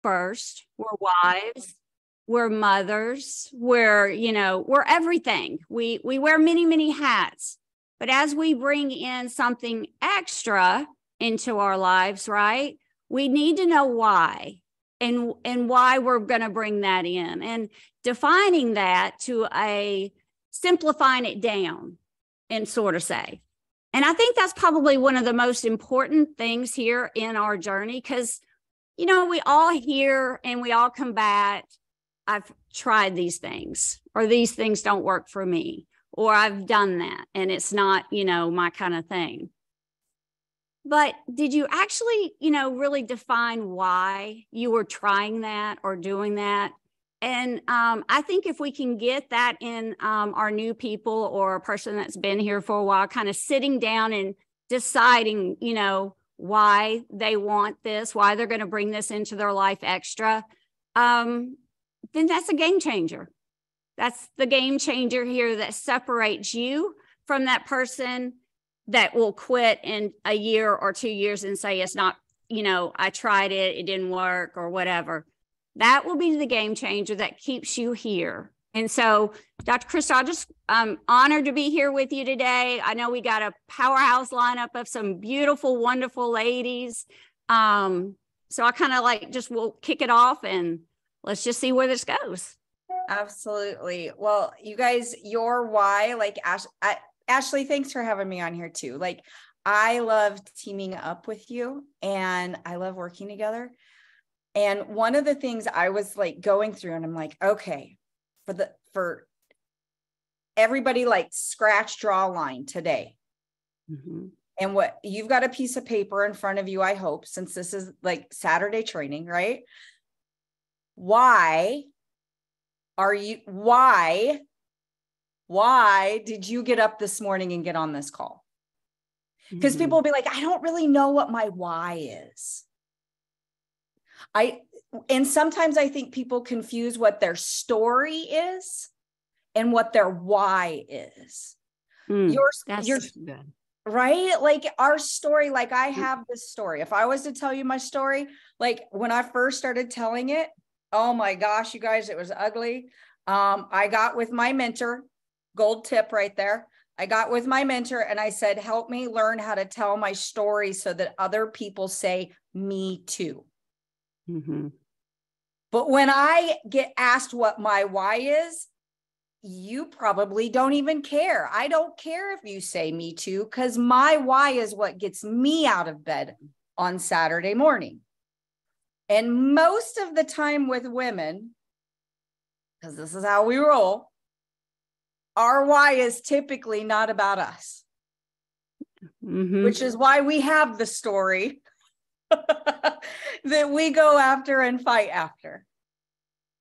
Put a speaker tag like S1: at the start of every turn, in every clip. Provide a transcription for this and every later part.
S1: first. We're wives. We're mothers. We're everything. We wear many, many hats. But as we bring in something extra into our lives, right, we need to know why and why we're going to bring that in, and defining that to simplifying it down and sort of say. And I think that's probably one of the most important things here in our journey, because, we all hear and we all combat, I've tried these things, or these things don't work for me, or I've done that and it's not, my kind of thing. But did you actually, really define why you were trying that or doing that? And I think if we can get that in our new people or a person that's been here for a while, kind of sitting down and deciding, why they want this, why they're going to bring this into their life extra, then that's a game changer. That's the game changer here that separates you from that person that will quit in a year or 2 years and say, it's not, I tried it, it didn't work or whatever. That will be the game changer that keeps you here. And so, Dr. Kristal, I'm just honored to be here with you today. I know we got a powerhouse lineup of some beautiful, wonderful ladies. So I kind of we'll kick it off and let's just see where this goes.
S2: Absolutely. Well, you guys, your why, Ashley, thanks for having me on here too. I love teaming up with you and I love working together. And one of the things I was going through, and I'm like, okay, for everybody, scratch, draw a line today. Mm-hmm. And what you've got a piece of paper in front of you, I hope, since this is Saturday training, right? Why did you get up this morning and get on this call? Because mm-hmm. people will be like, I don't really know what my why is. And sometimes I think people confuse what their story is and what their why is.
S1: That's good.
S2: Right? Our story, I have this story. If I was to tell you my story, when I first started telling it, oh my gosh, you guys, it was ugly. I got with my mentor, gold tip right there. I got with my mentor and I said, help me learn how to tell my story so that other people say me too. Mm-hmm. But when I get asked what my why is, you probably don't even care. I don't care if you say me too, because my why is what gets me out of bed on Saturday morning. And most of the time with women, because this is how we roll, our why is typically not about us, mm-hmm. which is why we have the story that we go after and fight after.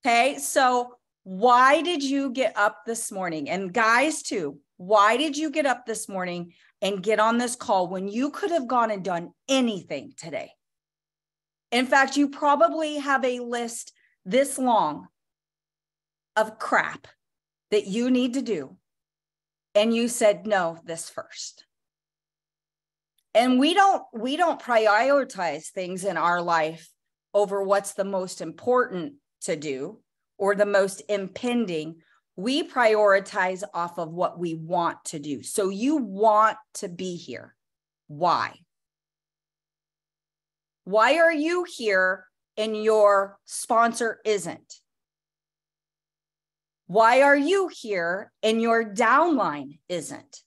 S2: Okay, so why did you get up this morning? And guys too, why did you get up this morning and get on this call when you could have gone and done anything today? In fact, you probably have a list this long of crap that you need to do. And you said, no, this first. And we don't prioritize things in our life over what's the most important to do or the most impending. We prioritize off of what we want to do. So you want to be here. Why? Why are you here and your sponsor isn't? Why are you here and your downline isn't?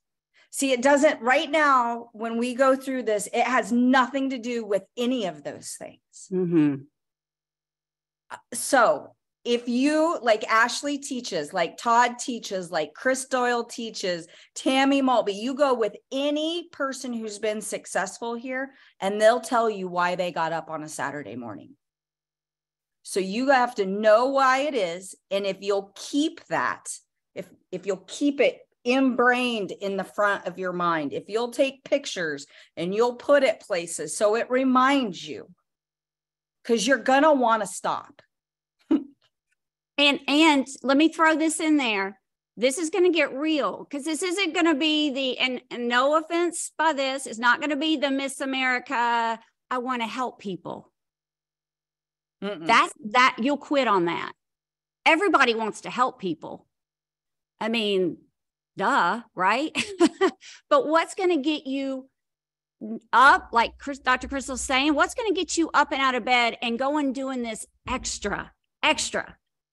S2: See, it doesn't right now, when we go through this, it has nothing to do with any of those things. Mm-hmm. So if you, like Ashley teaches, like Todd teaches, like Chris Doyle teaches, Tammy Maltby, you go with any person who's been successful here and they'll tell you why they got up on a Saturday morning. So you have to know why it is. And if you'll keep that, if you'll keep it ingrained in the front of your mind, if you'll take pictures and you'll put it places so it reminds you, because you're going to want to stop.
S1: And let me throw this in there. This is going to get real, because this isn't going to be and no offense by this, it's not going to be the Miss America, I want to help people. That you'll quit on that. Everybody wants to help people. I mean, duh, right? But what's going to get you up, like Dr. Kristal's saying, what's going to get you up and out of bed and going doing this extra?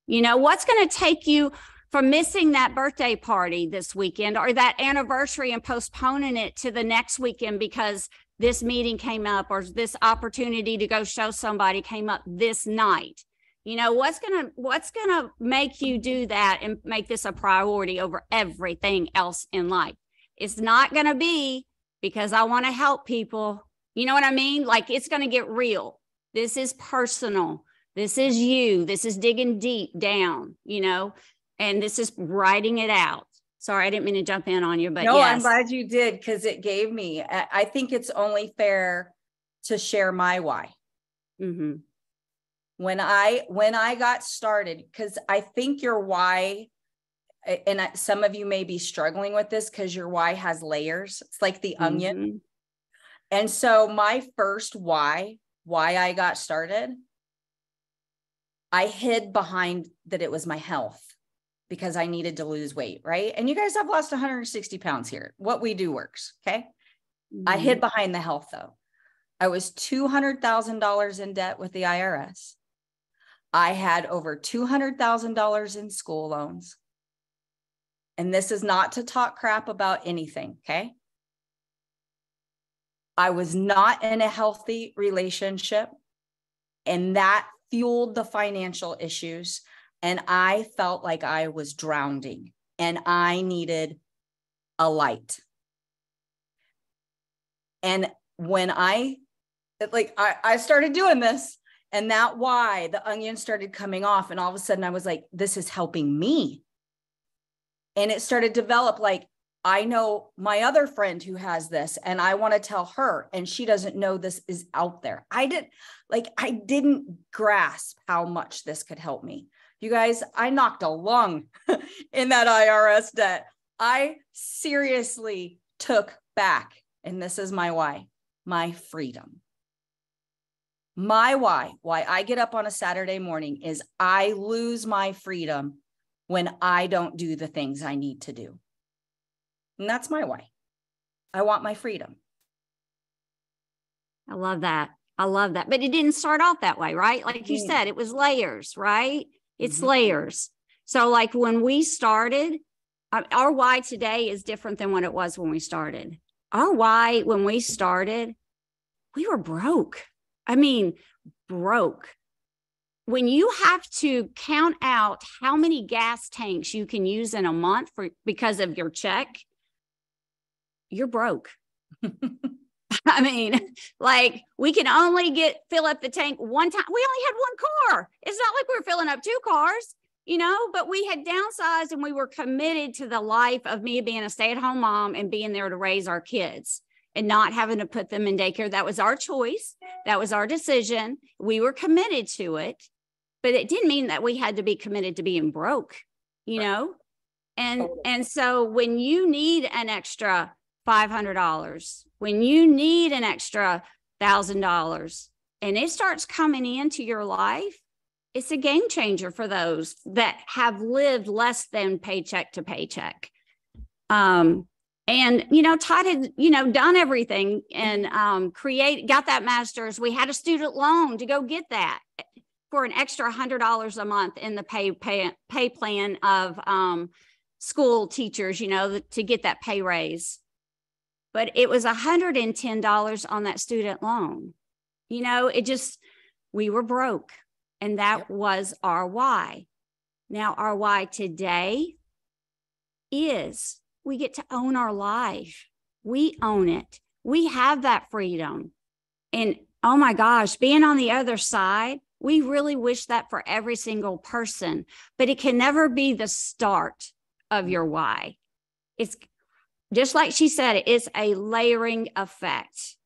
S1: You know, what's going to take you from missing that birthday party this weekend or that anniversary and postponing it to the next weekend because this meeting came up or this opportunity to go show somebody came up this night? You know, what's gonna make you do that and make this a priority over everything else in life? It's not gonna be because I want to help people. You know what I mean? Like, it's gonna get real. This is personal. This is you. This is digging deep down, you know, and this is writing it out. Sorry, I didn't mean to jump in on you, but
S2: no,
S1: yes.
S2: I'm glad you did, because it gave me, I think it's only fair to share my why.
S1: Mm-hmm.
S2: When I got started, because I think your why, and some of you may be struggling with this because your why has layers. It's like the onion. And so my first why I got started, I hid behind that it was my health because I needed to lose weight, right? And you guys have lost 160 pounds here. What we do works, okay? I hid behind the health though. I was $200,000 in debt with the IRS. I had over $200,000 in school loans. And this is not to talk crap about anything, okay? I was not in a healthy relationship, and that fueled the financial issues. And I felt like I was drowning and I needed a light. And when I started doing this, and that why the onion started coming off, and all of a sudden I was like, this is helping me. And it started to develop, like, I know my other friend who has this, and I want to tell her, and she doesn't know this is out there. I didn't grasp how much this could help me. You guys, I knocked a lung in that IRS debt. I seriously took back, and this is my why, my freedom. My why I get up on a Saturday morning is I lose my freedom when I don't do the things I need to do. And that's my why. I want my freedom.
S1: I love that. But it didn't start off that way, right? Like you said, it was layers, right? It's layers. So like when we started, our why today is different than what it was when we started. Our why when we started, we were broke. I mean, broke. When you have to count out how many gas tanks you can use in a month because of your check, you're broke. I mean, like, we can only fill up the tank one time. We only had one car. It's not like we were filling up two cars, you know, but we had downsized and we were committed to the life of me being a stay-at-home mom and being there to raise our kids and not having to put them in daycare. That was our choice. That was our decision. We were committed to it, but it didn't mean that we had to be committed to being broke, you know? And so when you need an extra $500, when you need an extra $1,000 and it starts coming into your life, it's a game changer for those that have lived less than paycheck to paycheck. And, you know, Todd had, you know, done everything and got that master's. We had a student loan to go get that for an extra $100 a month in the pay plan of school teachers, you know, to get that pay raise. But it was $110 on that student loan. You know, we were broke. And that was our why. Now, our why today is we get to own our life. We own it. We have that freedom. And oh my gosh, being on the other side, we really wish that for every single person, but it can never be the start of your why. It's just like she said, it's a layering effect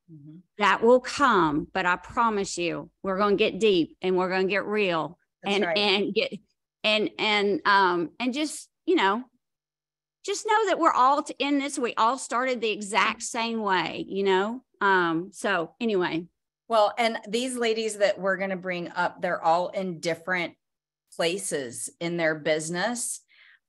S1: that will come, but I promise you, we're going to get deep and we're going to get real. That's right. And just, you know, just know that we're all in this. We all started the exact same way, you know? So anyway,
S2: Well, and these ladies that we're going to bring up, they're all in different places in their business,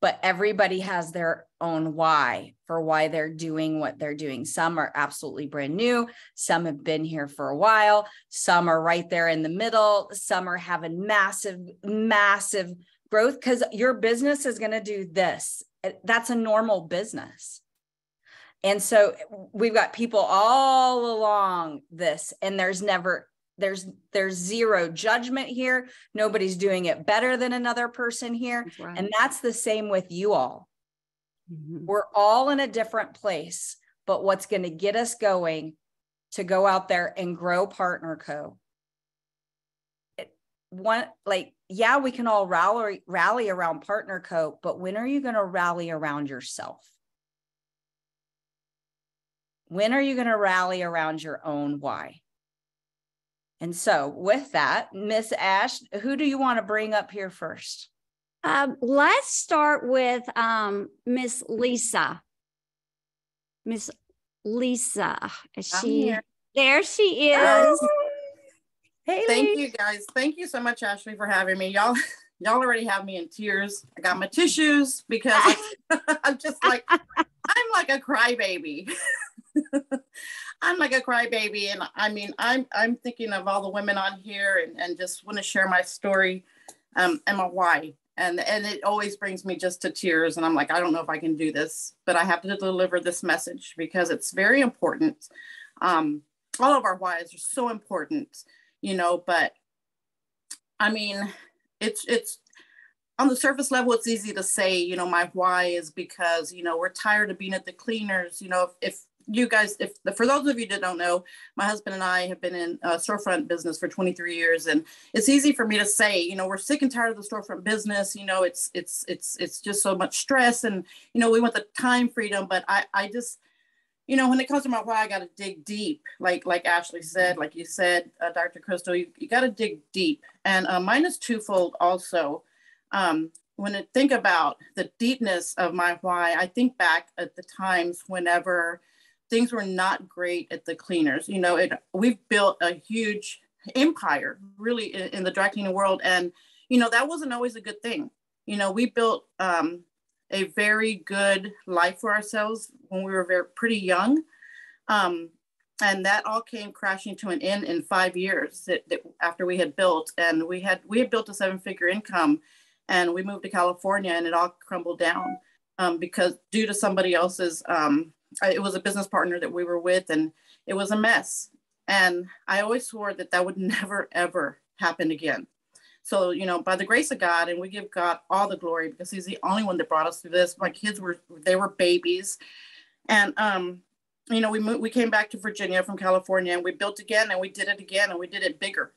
S2: but everybody has their own why for why they're doing what they're doing. Some are absolutely brand new. Some have been here for a while. Some are right there in the middle. Some are having massive, massive growth because your business is going to do this. That's a normal business. And so we've got people all along this, and there's zero judgment here. Nobody's doing it better than another person here.
S1: That's right.
S2: And that's the same with you all.
S1: Mm-hmm.
S2: We're all in a different place, but what's going to get us going to go out there and grow Partner Co. We can all rally around Partner Co, but when are you going to rally around yourself? When are you going to rally around your own why? And so with that, Miss Ash, who do you want to bring up here first?
S1: Let's start with Miss Lisa. Miss Lisa. There she is.
S3: Oh.
S1: Hey,
S3: Thank you guys. Thank you so much, Ashley, for having me. Y'all already have me in tears. I got my tissues because I'm just like, I'm like a crybaby. I'm like a crybaby. And I mean, I'm thinking of all the women on here and just want to share my story and my why. And it always brings me just to tears. And I'm like, I don't know if I can do this, but I have to deliver this message because it's very important. All of our whys are so important, but I mean, it's on the surface level, it's easy to say, my why is because, we're tired of being at the cleaners. If you guys, for those of you that don't know, my husband and I have been in a storefront business for 23 years. And it's easy for me to say, we're sick and tired of the storefront business. It's just so much stress and, we want the time freedom, but I just, when it comes to my why, I got to dig deep. Like Ashley said, like you said, Dr. Kristal, you got to dig deep. And mine is twofold also. When I think about the deepness of my why, I think back at the times whenever things were not great at the cleaners. We've built a huge empire really in the dry cleaning world. And, that wasn't always a good thing. We built a very good life for ourselves when we were pretty young. And that all came crashing to an end in 5 years that after we had built, and we had built a 7-figure income, and we moved to California, and it all crumbled down because due to somebody else's, it was a business partner that we were with, and it was a mess. And I always swore that would never, ever happen again. So, by the grace of God, and we give God all the glory because he's the only one that brought us through this. My kids were babies. And, we came back to Virginia from California, and we built again, and we did it again, and we did it bigger.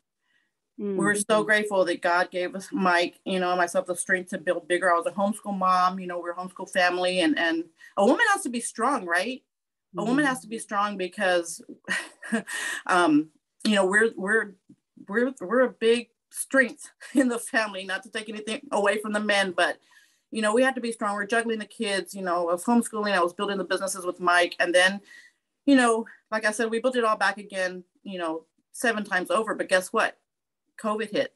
S3: Mm-hmm. We were so grateful that God gave us Mike, and myself the strength to build bigger. I was a homeschool mom, we're a homeschool family, and a woman has to be strong, right? Mm-hmm. A woman has to be strong because, we're a big strength in the family, not to take anything away from the men, but, we had to be strong. We're juggling the kids, I was homeschooling, I was building the businesses with Mike. And then, like I said, we built it all back again, 7 times over, but guess what? COVID hit,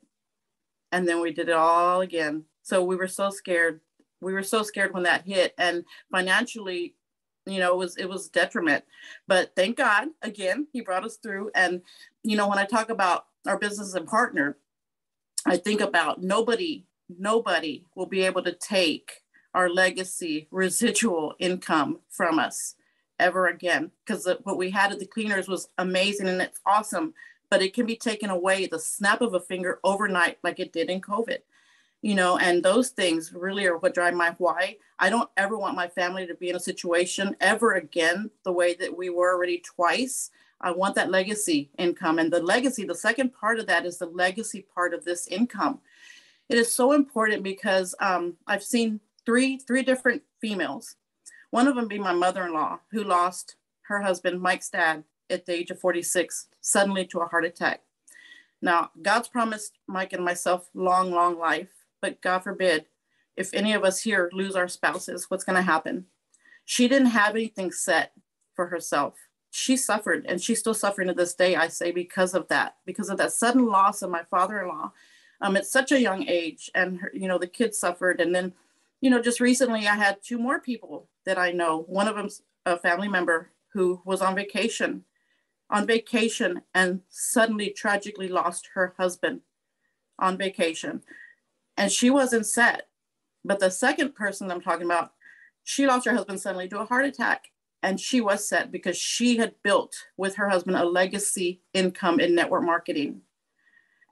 S3: and then we did it all again. So we were so scared. We were so scared when that hit, and financially, it was detriment. But thank God, again, he brought us through. And when I talk about our business and partner, I think about nobody will be able to take our legacy residual income from us ever again, because what we had at the cleaners was amazing and it's awesome. But it can be taken away the snap of a finger overnight, like it did in COVID, and those things really are what drive my why. I don't ever want my family to be in a situation ever again the way that we were already twice. I want that legacy income, and the second part of that is the legacy part of this income. It is so important because I've seen three different females, one of them being my mother-in-law, who lost her husband, Mike's dad, at the age of 46, suddenly to a heart attack. Now, God's promised Mike and myself long, long life, but God forbid, if any of us here lose our spouses, what's going to happen? She didn't have anything set for herself. she suffered, and she's still suffering to this day, I say, because of that sudden loss of my father-in-law. At such a young age, and her, the kids suffered. And then, just recently I had two more people that I know. One of them's a family member who was on vacation and suddenly tragically lost her husband on vacation. And she wasn't set. But the second person I'm talking about, she lost her husband suddenly to a heart attack. And she was set because she had built with her husband a legacy income in network marketing.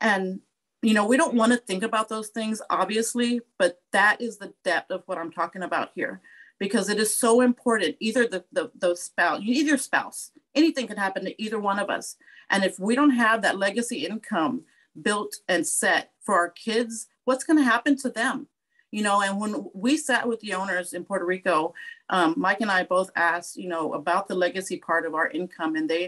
S3: And, we don't want to think about those things, obviously, but that is the depth of what I'm talking about here, because it is so important. Either the spouse, anything can happen to either one of us. And if we don't have that legacy income built and set for our kids, what's going to happen to them? And when we sat with the owners in Puerto Rico, Mike and I both asked, about the legacy part of our income, and they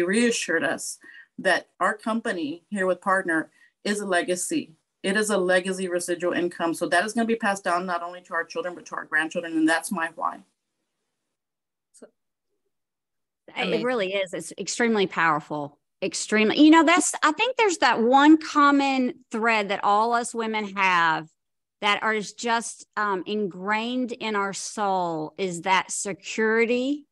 S3: reassured us that our company here with Partner is a legacy. It is a legacy residual income. So that is going to be passed down not only to our children, but to our grandchildren. And that's my why.
S1: It really is. It's extremely powerful. Extremely. I think there's that one common thread that all us women have that is just ingrained in our soul, is that security.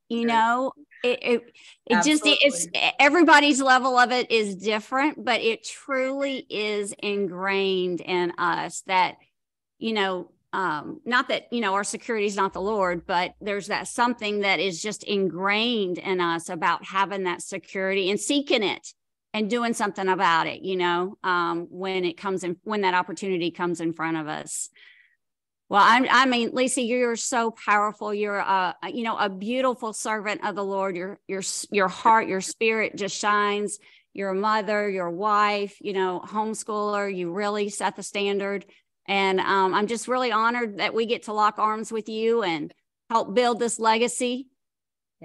S1: It's everybody's level of it is different, but it truly is ingrained in us that, not that, our security is not the Lord, but there's that something that is just ingrained in us about having that security and seeking it and doing something about it, when it comes in, when that opportunity comes in front of us. Well, I mean, Lisa, you're so powerful. You're a beautiful servant of the Lord. Your heart, your spirit just shines. You're a mother, your wife, homeschooler. You really set the standard. And I'm just really honored that we get to lock arms with you and help build this legacy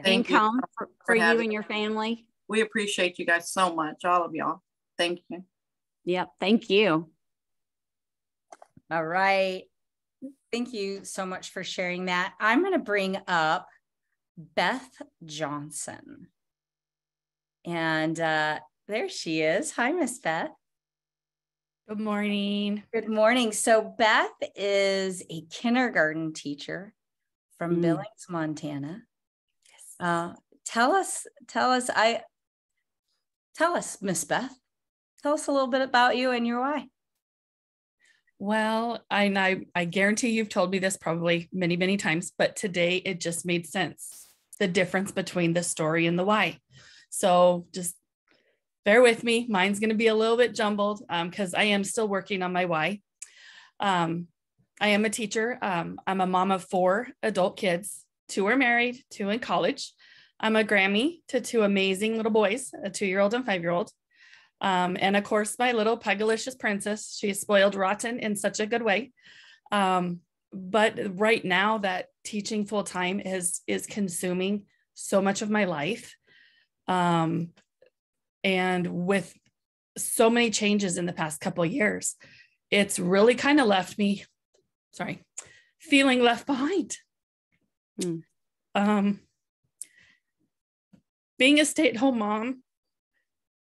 S1: income for you and your family.
S3: We appreciate you guys so much, all of y'all. Thank you.
S1: Yep. Thank you.
S2: All right. Thank you so much for sharing that. I'm going to bring up Beth Johnson. And there she is. Hi, Miss Beth.
S4: Good morning.
S2: Good morning. So Beth is a kindergarten teacher from Billings, Montana. Yes. Tell us, Miss Beth. Tell us a little bit about you and your why.
S4: Well, I guarantee you've told me this probably many, many times, but today it just made sense. The difference between the story and the why. So just bear with me. Mine's going to be a little bit jumbled because I am still working on my why. I am a teacher. I'm a mom of 4 adult kids. 2 are married, 2 in college. I'm a Grammy to 2 amazing little boys, a 2-year-old and 5-year-old. And of course, my little Pegalicious princess. She's spoiled rotten in such a good way. But right now that teaching full time is consuming so much of my life. And with so many changes in the past couple of years, it's really kind of left me, feeling left behind. Being a stay-at-home mom,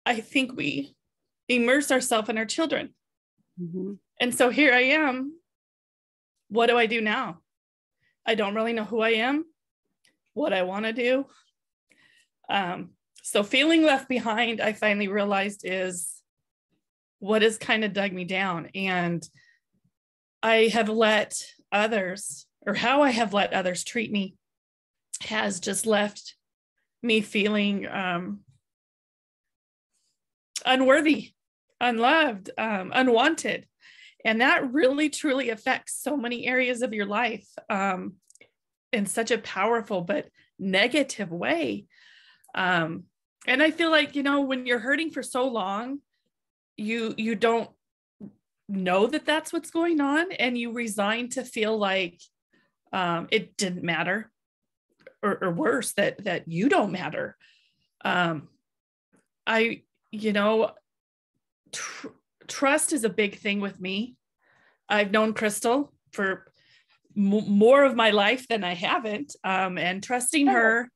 S4: I think we immerse ourselves in our children. Mm-hmm. And so here I am. What do I do now? I don't really know who I am, what I want to do. So feeling left behind, I finally realized is what has kind of dug me down. And I have let others, or how I have let others treat me, has just left me feeling unworthy, unloved, unwanted. And that really, truly affects so many areas of your life in such a powerful but negative way. And I feel like, when you're hurting for so long, you don't know that that's what's going on, and you resign to feel like it didn't matter, or worse, that you don't matter. Trust is a big thing with me. I've known Kristal for more of my life than I haven't, and trusting her,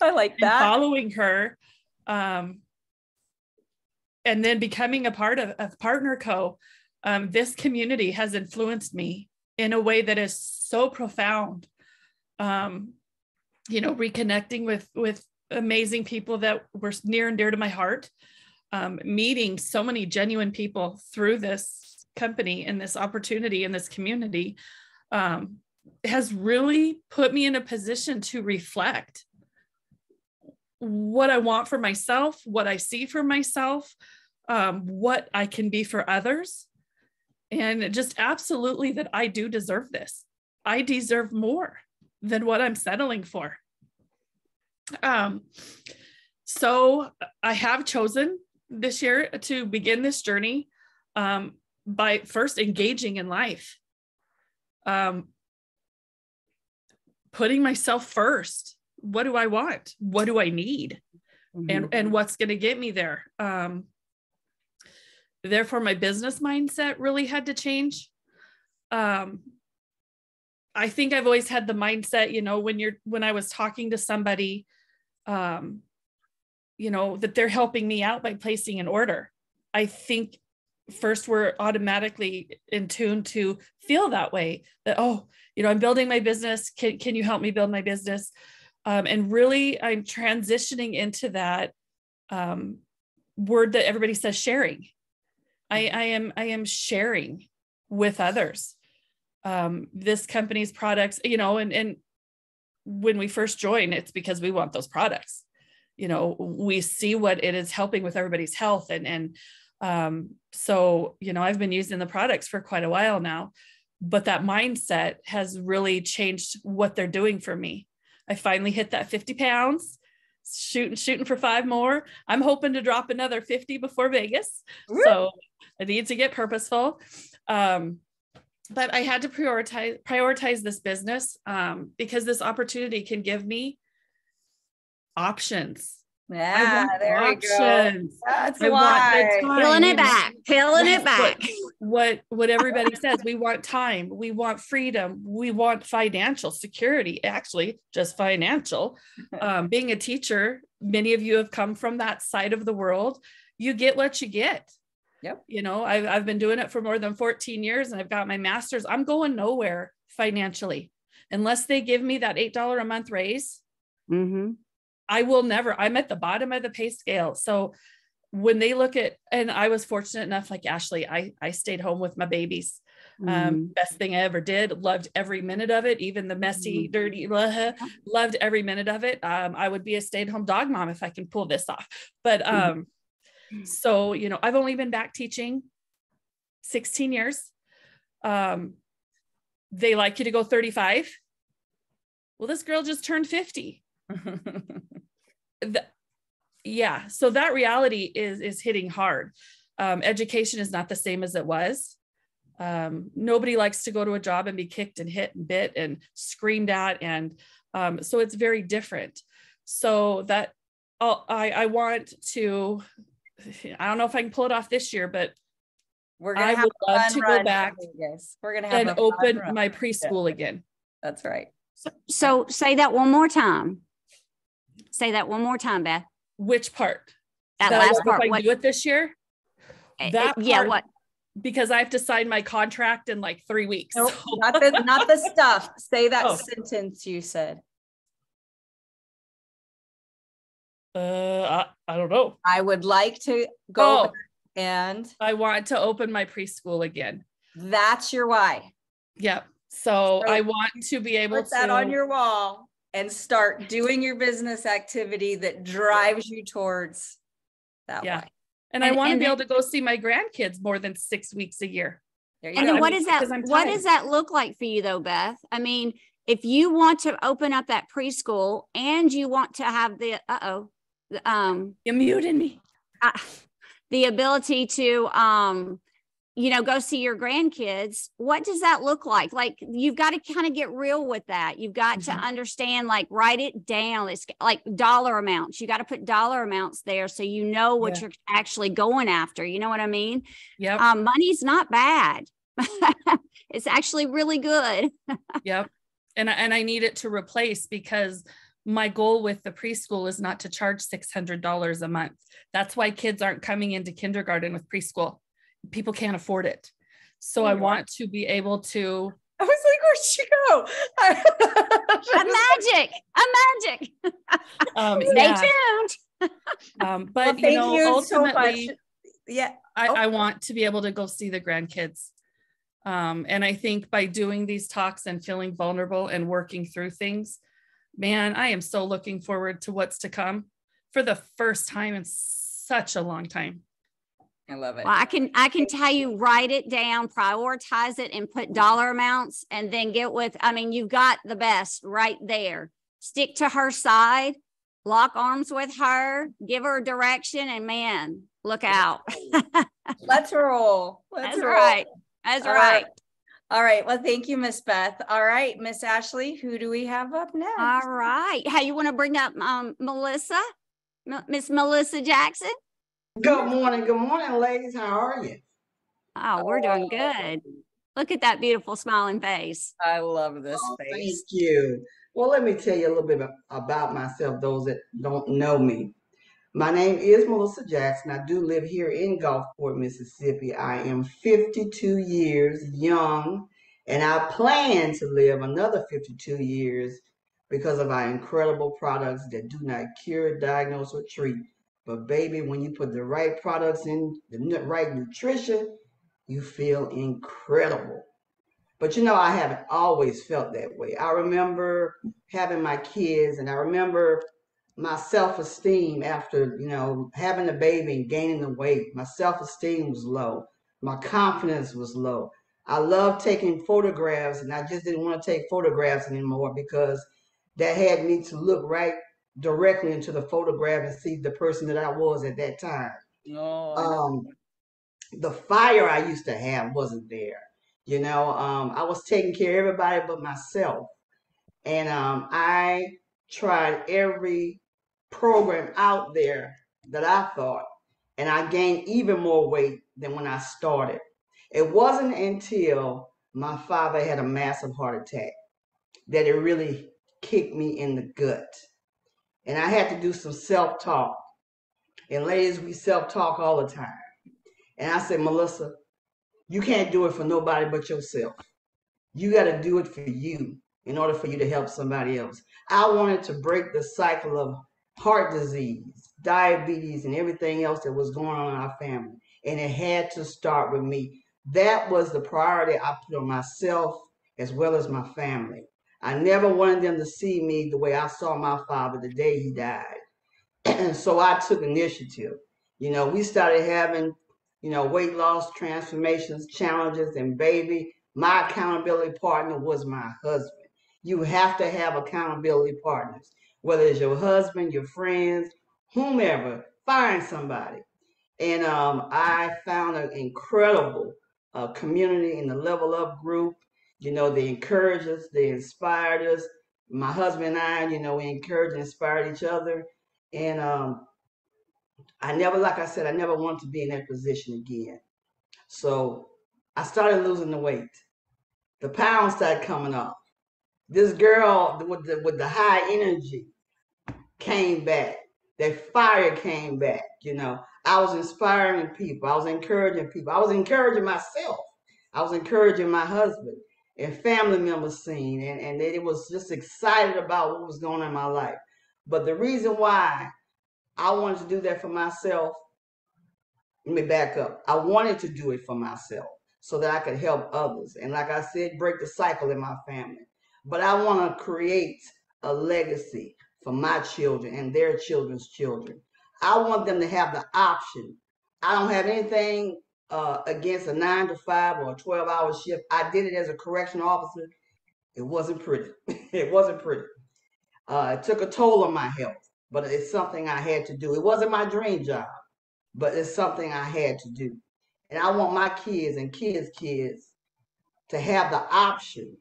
S2: I like that.
S4: Following her, and then becoming a part of Partner Co. This community has influenced me in a way that is so profound. Reconnecting with amazing people that were near and dear to my heart, meeting so many genuine people through this company and this opportunity in this community, has really put me in a position to reflect what I want for myself, what I see for myself, what I can be for others. And just absolutely that I do deserve this. I deserve more than what I'm settling for. So I have chosen this year to begin this journey by first engaging in life, putting myself first. What do I want? What do I need? And what's going to get me there? Therefore, my business mindset really had to change. I think I've always had the mindset, when I was talking to somebody, that they're helping me out by placing an order. I think first we're automatically in tune to feel that way, that, I'm building my business. Can you help me build my business? And really I'm transitioning into that word that everybody says, sharing. I am sharing with others this company's products, and when we first join, it's because we want those products. We see what it is helping with everybody's health. So, I've been using the products for quite a while now, but that mindset has really changed what they're doing for me. I finally hit that 50 pounds, shooting for 5 more. I'm hoping to drop another 50 before Vegas. Woo! So I need to get purposeful. But I had to prioritize this business because this opportunity can give me options.
S2: Yeah, there we go. That's
S1: why. Peeling it back.
S4: What everybody says. We want time. We want freedom. We want financial security, actually, just financial. Being a teacher, many of you have come from that side of the world. You get what you get.
S2: Yep.
S4: I've been doing it for more than 14 years and I've got my master's. I'm going nowhere financially unless they give me that $8 a month raise. I will never. I'm at the bottom of the pay scale. So when they look at, and I was fortunate enough, like Ashley, I stayed home with my babies. Best thing I ever did. Loved every minute of it. Even the messy, dirty, loved every minute of it. I would be a stay-at-home dog mom if I can pull this off. But so, I've only been back teaching 16 years. They like you to go 35. Well, this girl just turned 50. So that reality is hitting hard. Education is not the same as it was. Nobody likes to go to a job and be kicked and hit and bit and screamed at. And so it's very different. So that I want to, I don't know if I can pull it off this year, but I would love to go back and open my preschool again.
S2: That's right.
S1: So say that one more time. Say that one more time, Beth.
S4: Which part?
S1: That last part.
S4: If I do it this year? That
S1: yeah.
S4: part,
S1: What?
S4: Because I have to sign my contract in like 3 weeks.
S2: Nope, not the stuff. Say that sentence you said.
S4: I don't know.
S2: I would like to go and
S4: I want to open my preschool again.
S2: That's your why.
S4: Yep. So I want to be able to
S2: put that on your wall and start doing your business activity that drives you towards that why.
S4: And I want to be able to go see my grandkids more than 6 weeks a year.
S1: There you go. What does that look like for you though, Beth? I mean, if you want to open up that preschool and you want to have the,
S4: you muted me.
S1: The ability to, go see your grandkids, what does that look like? Like, you've got to kind of get real with that. You've got to understand, like, write it down. It's like dollar amounts. You got to put dollar amounts there so you know what you're actually going after. You know what I mean?
S4: Yeah.
S1: Money's not bad. It's actually really good.
S4: Yep. And I need it to replace, because my goal with the preschool is not to charge $600 a month. That's why kids aren't coming into kindergarten with preschool. People can't afford it. So I want to be able to.
S2: I was like, where'd she go?
S1: A magic. Stay tuned.
S4: But
S2: well, thank you
S4: ultimately,
S2: so much. Yeah.
S4: I want to be able to go see the grandkids. And I think by doing these talks and feeling vulnerable and working through things, man, I am so looking forward to what's to come for the first time in such a long time.
S2: I love it.
S1: Well, I can tell you, write it down, prioritize it, and put dollar amounts, and then get with, you've got the best right there. Stick to her side, lock arms with her, give her direction, and man, look out.
S2: Let's roll.
S1: That's right. That's right.
S2: All right. Well, thank you, Miss Beth. All right, Miss Ashley, who do we have up next?
S1: All right. Hey, you want to bring up Melissa? Miss Melissa Jackson?
S5: Good morning, ladies. How are you?
S1: Oh, we're doing good. Look at that beautiful smiling face.
S2: I love this face.
S5: Thank you. Well, let me tell you a little bit about myself, those that don't know me. My name is Melissa Jackson. I do live here in Gulfport, Mississippi. I am 52 years young, and I plan to live another 52 years because of our incredible products that do not cure, diagnose, or treat. But baby, when you put the right products in, the right nutrition, you feel incredible. But I haven't always felt that way. I remember having my kids, and I remember my self-esteem after, having a baby and gaining the weight. My self-esteem was low. My confidence was low. I loved taking photographs, and I just didn't want to take photographs anymore because that had me to look right directly into the photograph and see the person that I was at that time. The fire I used to have wasn't there. I was taking care of everybody but myself. And I tried every program out there that I thought, and I gained even more weight than when I started. It wasn't until my father had a massive heart attack that it really kicked me in the gut. And I had to do some self-talk. And ladies, we self-talk all the time. And I said, Melissa, you can't do it for nobody but yourself. You got to do it for you in order for you to help somebody else. I wanted to break the cycle of heart disease, diabetes, and everything else that was going on in our family. And it had to start with me. That was the priority I put on myself as well as my family. I never wanted them to see me the way I saw my father the day he died. And so I took initiative. We started having, weight loss transformations, challenges, and baby, my accountability partner was my husband. You have to have accountability partners, whether it's your husband, your friends, whomever, find somebody. And I found an incredible community in the Level Up group. They encouraged us, they inspired us. My husband and I, we encouraged and inspired each other. And I never wanted to be in that position again. So I started losing the weight. The pounds started coming off. This girl with the high energy came back. That fire came back. I was inspiring people. I was encouraging people. I was encouraging myself. I was encouraging my husband and family members seen, and they was just excited about what was going on in my life. But the reason why I wanted to do that for myself, let me back up. I wanted to do it for myself so that I could help others. And like I said, break the cycle in my family. But I want to create a legacy for my children and their children's children. I want them to have the option. I don't have anything against a 9 to 5 or a 12-hour shift. I did it as a correctional officer. It wasn't pretty. It wasn't pretty. It took a toll on my health, but it's something I had to do. It wasn't my dream job, but it's something I had to do. And I want my kids and kids' to have the option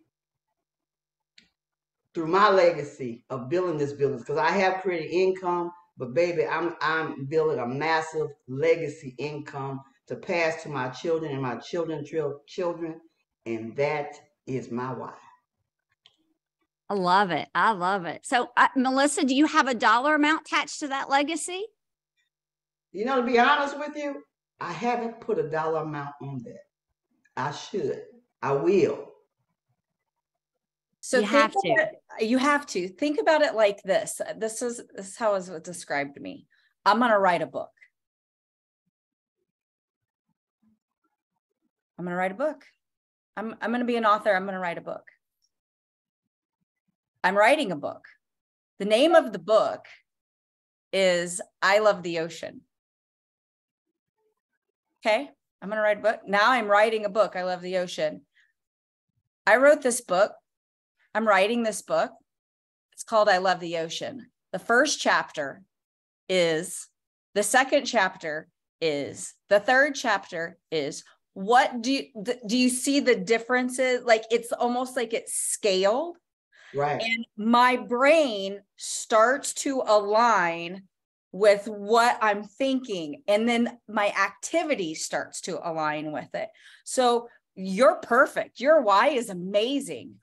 S5: through my legacy of building this business, because I have created income, but baby, I'm building a massive legacy income to pass to my children and my children's children, and that is my why.
S1: I love it. I love it. So, Melissa, do you have a dollar amount attached to that legacy?
S5: You know, to be honest with you, I haven't put a dollar amount on that. I should. I will.
S2: So
S1: You have to.
S2: You have to think about it like this. This is how it was described to me. I'm going to write a book. I'm going to write a book. I'm going to be an author. I'm going to write a book. I'm writing a book. The name of the book is I Love the Ocean. Okay. I'm going to write a book. Now I'm writing a book. I love the ocean. I wrote this book. I'm writing this book. It's called I Love the Ocean. The first chapter is, the second chapter is, the third chapter is, what do you see the differences? Like, it's almost like it's scaled.
S5: Right.
S2: And my brain starts to align with what I'm thinking. And then my activity starts to align with it. So you're perfect. Your why is amazing,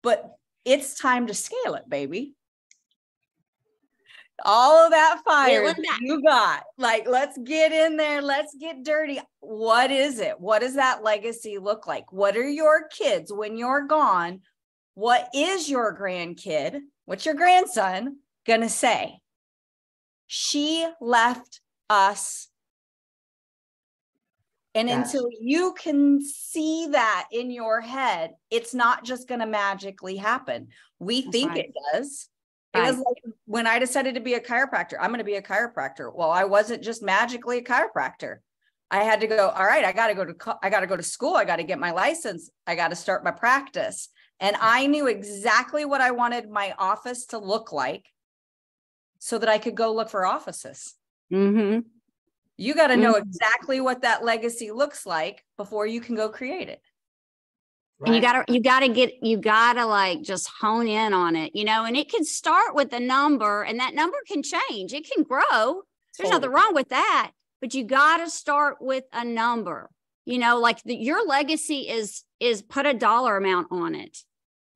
S2: but it's time to scale it, baby. All of that fire you got, like, let's get in there. Let's get dirty. What is it? What does that legacy look like? What are your kids when you're gone? What is your grandkid? What's your grandson going to say? She left us. And until you can see that in your head, it's not just going to magically happen. We think it does. It was like when I decided to be a chiropractor, I'm going to be a chiropractor. Well, I wasn't just magically a chiropractor. I had to go, all right, I got to go to school. I got to get my license. I got to start my practice. And I knew exactly what I wanted my office to look like so that I could go look for offices.
S1: Mm-hmm.
S2: You got to know exactly what that legacy looks like before you can go create it.
S1: Right. And you gotta like just hone in on it, you know, and it can start with a number, and that number can change. It can grow. There's nothing wrong with that, but you gotta start with a number, you know, like your legacy is put a dollar amount on it.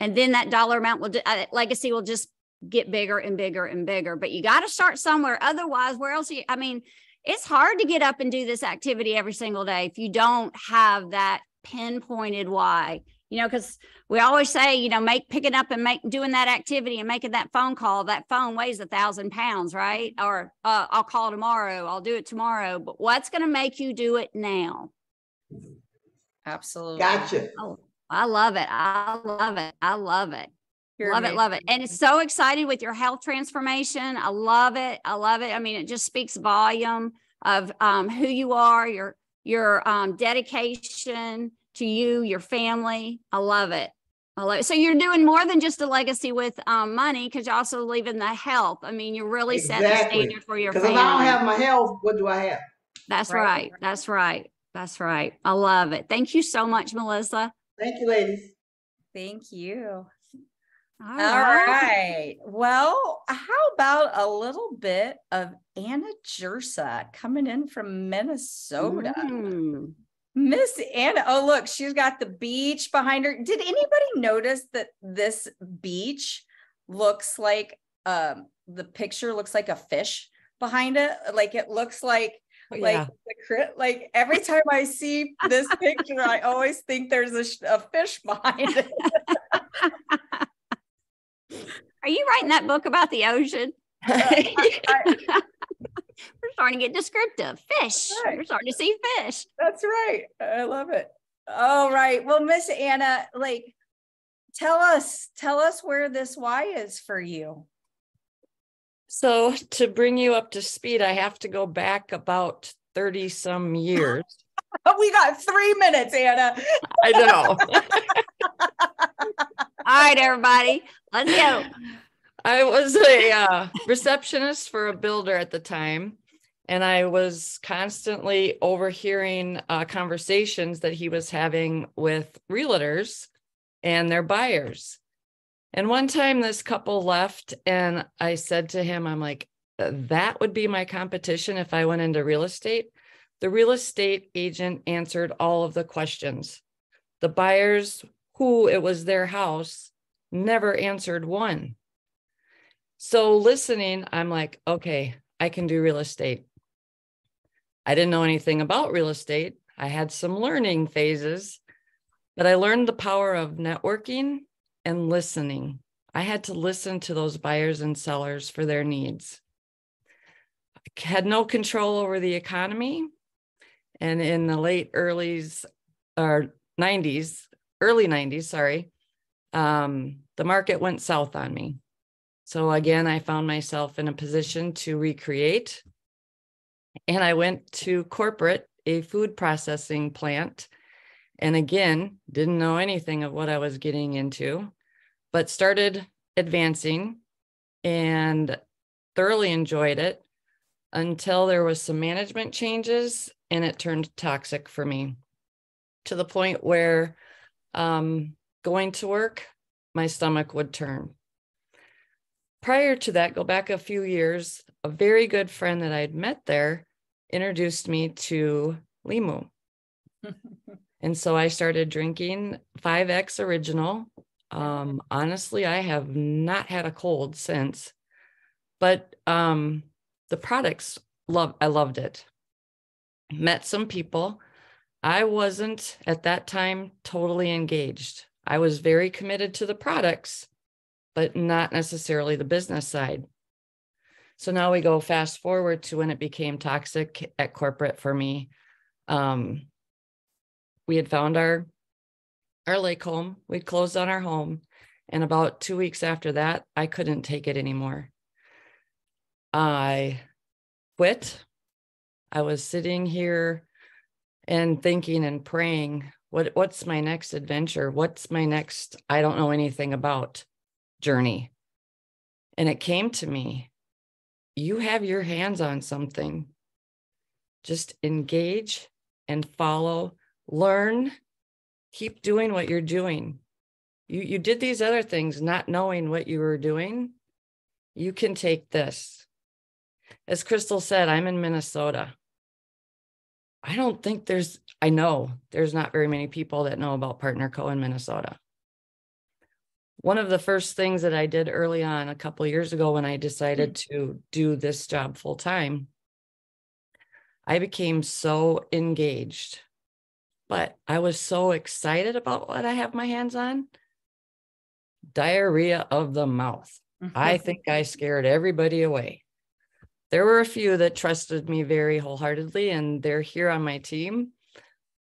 S1: And then that dollar amount legacy will just get bigger and bigger and bigger, but you got to start somewhere. Otherwise, where else? It's hard to get up and do this activity every single day if you don't have that pinpointed why, you know, because we always say, you know, picking up and doing that activity and making that phone call, that phone weighs 1,000 pounds, right? Or I'll call tomorrow. I'll do it tomorrow. But what's going to make you do it now?
S2: Absolutely.
S5: Gotcha.
S1: Oh, I love it. I love it. I love it. Love it. And it's so excited with your health transformation. I love it. I love it. I mean, it just speaks volume of who you are, your dedication to you, your family. I love it. I love it. So you're doing more than just a legacy with money, because you're also leaving the health. I mean, you're really setting the standard for your family.
S5: Because if I don't have my health, what do I have?
S1: That's right. That's right. That's right. I love it. Thank you so much, Melissa.
S5: Thank you, ladies.
S2: Thank you.
S1: All
S2: right. Well, how about a little bit of Anna Jirsa coming in from Minnesota? Miss Anna. Oh, look, she's got the beach behind her. Did anybody notice that this beach looks like the picture looks like a fish behind it? Like it looks like like every time I see this picture, I always think there's a fish behind it.
S1: Are you writing that book about the ocean? We're starting to get descriptive. Fish. Right. We're starting to see fish.
S2: That's right. I love it. All right. Well, Miss Anna, like, tell us where this why is for you.
S6: So to bring you up to speed, I have to go back about 30 some years.
S2: We got 3 minutes, Anna.
S6: I know.
S1: All right, everybody, let's go.
S6: I was a receptionist for a builder at the time, and I was constantly overhearing conversations that he was having with realtors and their buyers. And one time this couple left, and I said to him, I'm like, that would be my competition if I went into real estate. The real estate agent answered all of the questions. The buyers, who it was their house, never answered one. So listening, I'm like, okay, I can do real estate. I didn't know anything about real estate. I had some learning phases, but I learned the power of networking and listening. I had to listen to those buyers and sellers for their needs. I had no control over the economy. And in the early 90s, sorry, the market went south on me. So again, I found myself in a position to recreate. And I went to corporate, a food processing plant. And again, didn't know anything of what I was getting into, but started advancing and thoroughly enjoyed it until there was some management changes and it turned toxic for me, to the point where going to work, my stomach would turn. Prior to that, go back a few years, a very good friend that I'd met there introduced me to Limu. And so I started drinking 5X Original. Honestly, I have not had a cold since, but the products, I loved it. Met some people. I wasn't at that time totally engaged. I was very committed to the products, but not necessarily the business side. So now we go fast forward to when it became toxic at corporate for me. We had found our lake home. We'd closed on our home. And about 2 weeks after that, I couldn't take it anymore. I quit. I was sitting here and thinking and praying, what's my next adventure? What's my next, I don't know anything about journey? And it came to me, you have your hands on something. Just engage and follow, learn, keep doing what you're doing. You did these other things not knowing what you were doing. You can take this. As Kristal said, I'm in Minnesota. I know there's not very many people that know about Partner Co. in Minnesota. One of the first things that I did early on a couple of years ago when I decided to do this job full time, I became so engaged, but I was so excited about what I have my hands on. Diarrhea of the mouth. I think I scared everybody away. There were a few that trusted me very wholeheartedly, and they're here on my team.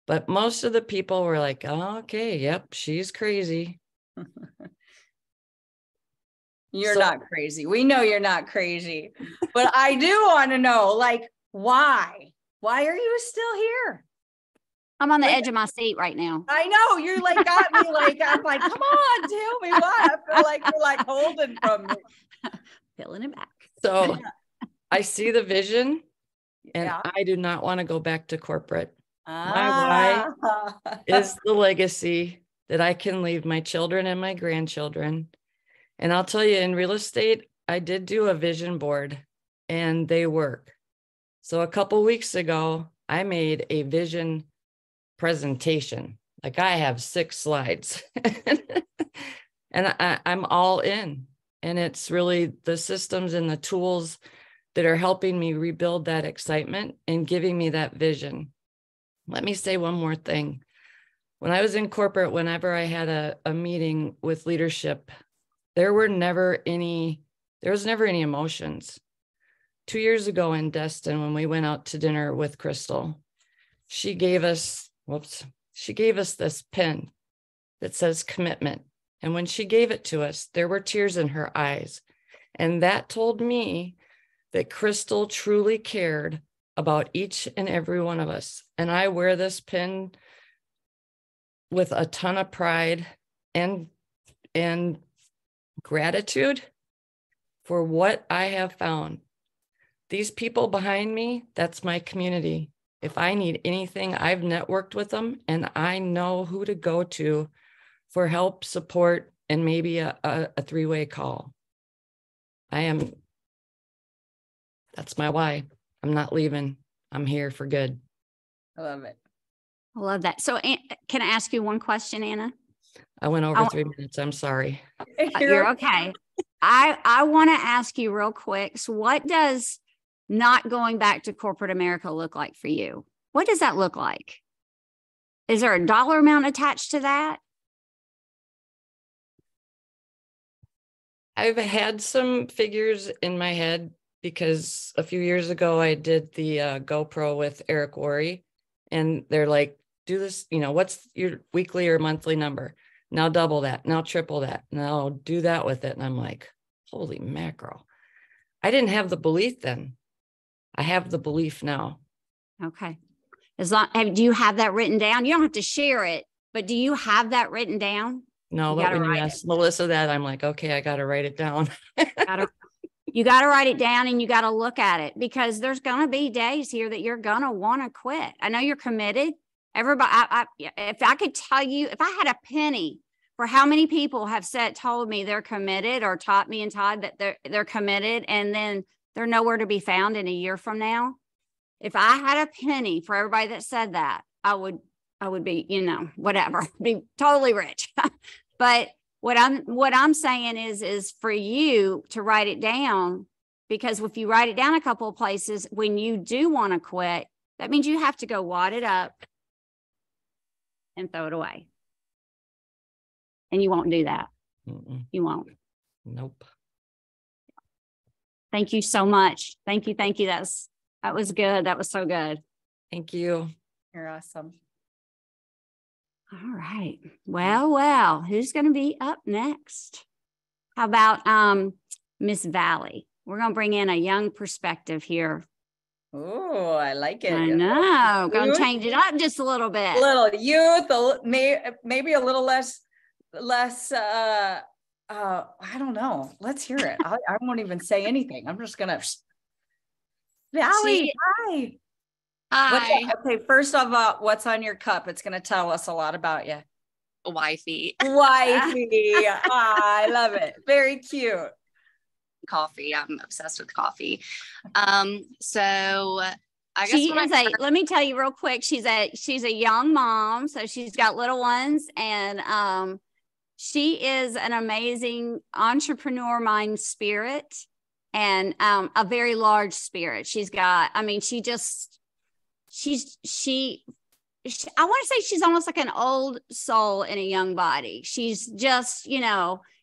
S6: But most of the people were like, oh, okay, yep, she's crazy.
S2: You're not crazy. We know you're not crazy. But I do want to know, like, why? Why are you still here?
S1: I'm on the edge of my seat right now.
S2: I know. You're like, got me like, I'm like, come on, tell me why. I feel like you're like holding from me.
S1: Peeling it back.
S6: So I see the vision, and
S2: Yeah.
S6: I do not want to go back to corporate. My why is the legacy that I can leave my children and my grandchildren. And I'll tell you, in real estate, I did do a vision board, and they work. So a couple weeks ago, I made a vision presentation. Like, I have 6 slides and I'm all in. And it's really the systems and the tools that are helping me rebuild that excitement and giving me that vision. Let me say one more thing. When I was in corporate, whenever I had a meeting with leadership, there was never any emotions. 2 years ago in Destin, when we went out to dinner with Kristal, she gave us this pin that says commitment. And when she gave it to us, there were tears in her eyes. And that told me that Kristal truly cared about each and every one of us. And I wear this pin with a ton of pride and gratitude for what I have found. These people behind me, that's my community. If I need anything, I've networked with them, and I know who to go to for help, support, and maybe a 3-way call. That's my why. I'm not leaving. I'm here for good.
S2: I love it.
S1: I love that. So can I ask you one question, Anna?
S6: I went over 3 minutes. I'm sorry.
S1: You're okay. I want to ask you real quick. So what does not going back to corporate America look like for you? What does that look like? Is there a dollar amount attached to that?
S6: I've had some figures in my head because a few years ago I did the GoPro with Eric Worre, and they're like, do this, what's your weekly or monthly number? Now double that, now triple that, now do that with it. And I'm like, holy mackerel. I didn't have the belief then. I have the belief now.
S1: Okay. Do you have that written down? You don't have to share it, but do you have that written down?
S6: No, but when you asked Melissa that, I'm like, okay, I got to write it down.
S1: You got to write it down, and you got to look at it, because there's going to be days here that you're going to want to quit. I know you're committed. Everybody, if I could tell you, if I had a penny for how many people have told me they're committed, or taught me and Todd that they're committed, and then they're nowhere to be found in a year from now. If I had a penny for everybody that said that, I would be, whatever, be totally rich. But what I'm saying is for you to write it down, because if you write it down a couple of places, when you do want to quit, that means you have to go wad it up and throw it away. And you won't do that.
S6: Mm-mm.
S1: You won't.
S6: Nope.
S1: Thank you so much. Thank you. That was good. That was so good.
S6: Thank you.
S2: You're awesome.
S1: All right. Well, who's going to be up next? How about Miss Valli? We're going to bring in a young perspective here.
S2: Oh, I like it.
S1: I know. Going to change it up just a little bit.
S2: A little youth, maybe a little less. I don't know. Let's hear it. I won't even say anything. I'm just gonna. Valli, hi.
S7: Hi.
S2: Okay, first of all, what's on your cup? It's going to tell us a lot about you.
S7: Wifey.
S2: I love it. Very cute.
S7: Coffee. I'm obsessed with coffee. So I guess
S1: let me tell you real quick. She's a young mom, so she's got little ones, and she is an amazing entrepreneur mind spirit, and a very large spirit. She's got, I want to say she's almost like an old soul in a young body. She's just,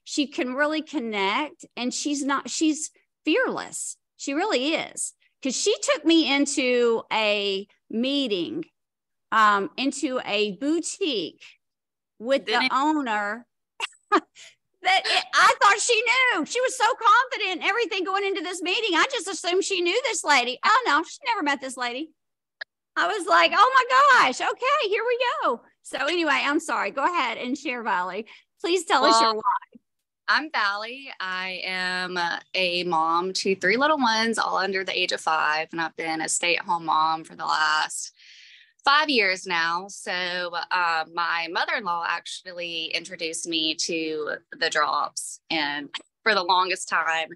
S1: she can really connect, and she's fearless. She really is. Because she took me into a meeting, into a boutique with the owner I thought she knew. She was so confident in everything going into this meeting. I just assumed she knew this lady. Oh, no, she never met this lady. I was like, oh my gosh, okay, here we go. So anyway, I'm sorry. Go ahead and share, Valli. Please tell us your why.
S7: I'm Valli. I am a mom to 3 little ones, all under the age of 5. And I've been a stay-at-home mom for the last 5 years now. So my mother-in-law actually introduced me to the drops. And for the longest time,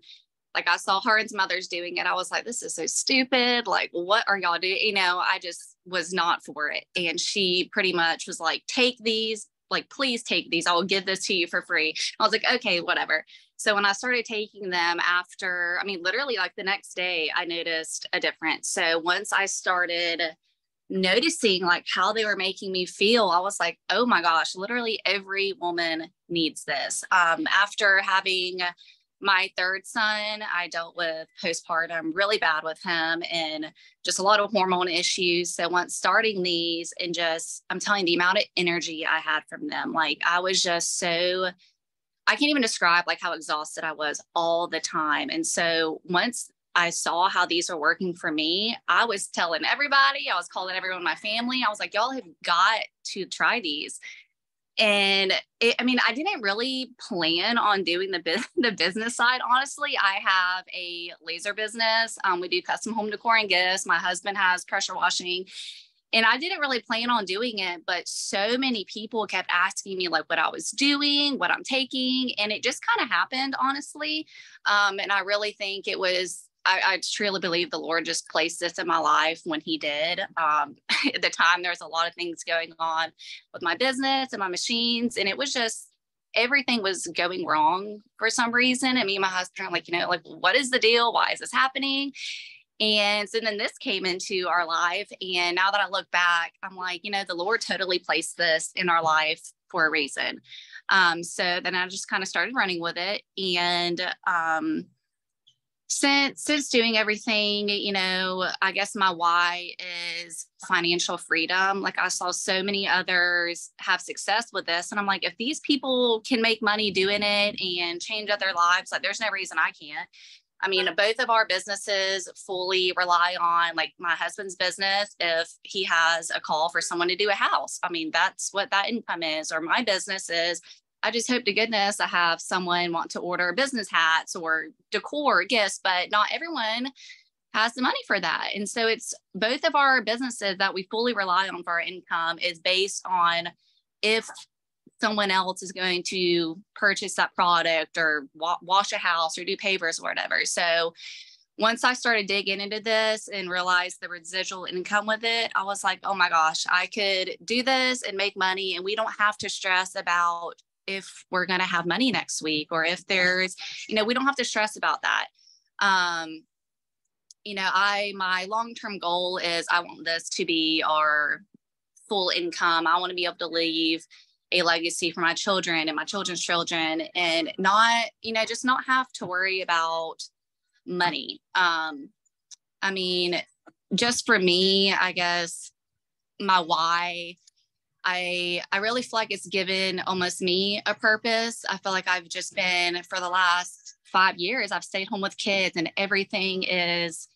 S7: like I saw her and some others doing it. I was like, this is so stupid. Like, what are y'all doing? I just was not for it. And she pretty much was like, take these, like, please take these. I will give this to you for free. I was like, okay, whatever. So when I started taking them literally like the next day, I noticed a difference. So once I started noticing like how they were making me feel, I was like, oh my gosh, literally every woman needs this. After having my 3rd son, I dealt with postpartum really bad with him and just a lot of hormone issues. So once starting these, and just, I'm telling you, the amount of energy I had from them, like I was just so, I can't even describe like how exhausted I was all the time. And so once I saw how these are working for me, I was telling everybody, I was calling everyone in my family. I was like, y'all have got to try these. And I didn't really plan on doing the business side. Honestly, I have a laser business. We do custom home decor and gifts. My husband has pressure washing, and I didn't really plan on doing it. But so many people kept asking me like what I was doing, what I'm taking. And it just kind of happened, honestly. And I really think it was, I truly believe the Lord just placed this in my life when he did. At the time, there was a lot of things going on with my business and my machines. And it was just, everything was going wrong for some reason. And me and my husband are like, like, what is the deal? Why is this happening? And so then this came into our life. And now that I look back, I'm like, the Lord totally placed this in our life for a reason. So then I just kind of started running with it. And since doing everything, I guess my why is financial freedom. Like, I saw so many others have success with this. And I'm like, if these people can make money doing it and change other lives, like, there's no reason I can't. I mean, both of our businesses fully rely on, like, my husband's business. If he has a call for someone to do a house, I mean, that's what that income is. Or my business is, I just hope to goodness I have someone want to order business hats or decor gifts, but not everyone has the money for that. And so it's both of our businesses that we fully rely on for our income is based on if someone else is going to purchase that product or wash a house or do pavers or whatever. So once I started digging into this and realized the residual income with it, I was like, oh my gosh, I could do this and make money. And we don't have to stress about if we're going to have money next week, or if there's, we don't have to stress about that. My long-term goal is I want this to be our full income. I want to be able to leave a legacy for my children and my children's children, and not, just not have to worry about money. I mean, just for me, I guess my why, I really feel like it's given almost me a purpose. I feel like I've just been, for the last 5 years, I've stayed home with kids, and everything is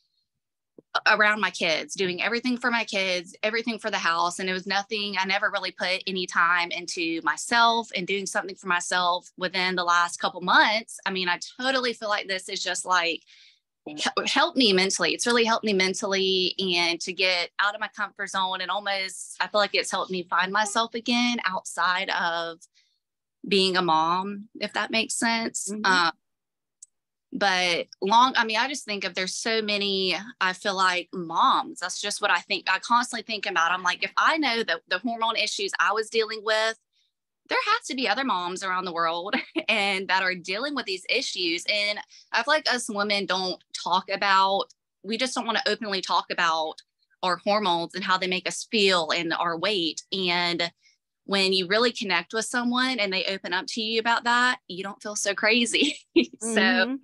S7: around my kids, doing everything for my kids, everything for the house. And it was nothing, I never really put any time into myself and doing something for myself within the last couple months. I mean, I totally feel like this is just like, helped me mentally. It's really helped me mentally, and to get out of my comfort zone. And almost, I feel like it's helped me find myself again outside of being a mom, if that makes sense.
S1: Mm-hmm.
S7: But I just think of, there's so many, I feel like, moms. That's just what I think. I constantly think about. I'm like, if I know that the hormone issues I was dealing with, there has to be other moms around the world and that are dealing with these issues. And I feel like us women we just don't want to openly talk about our hormones and how they make us feel and our weight. And when you really connect with someone and they open up to you about that, you don't feel so crazy.
S1: Mm-hmm.
S7: So,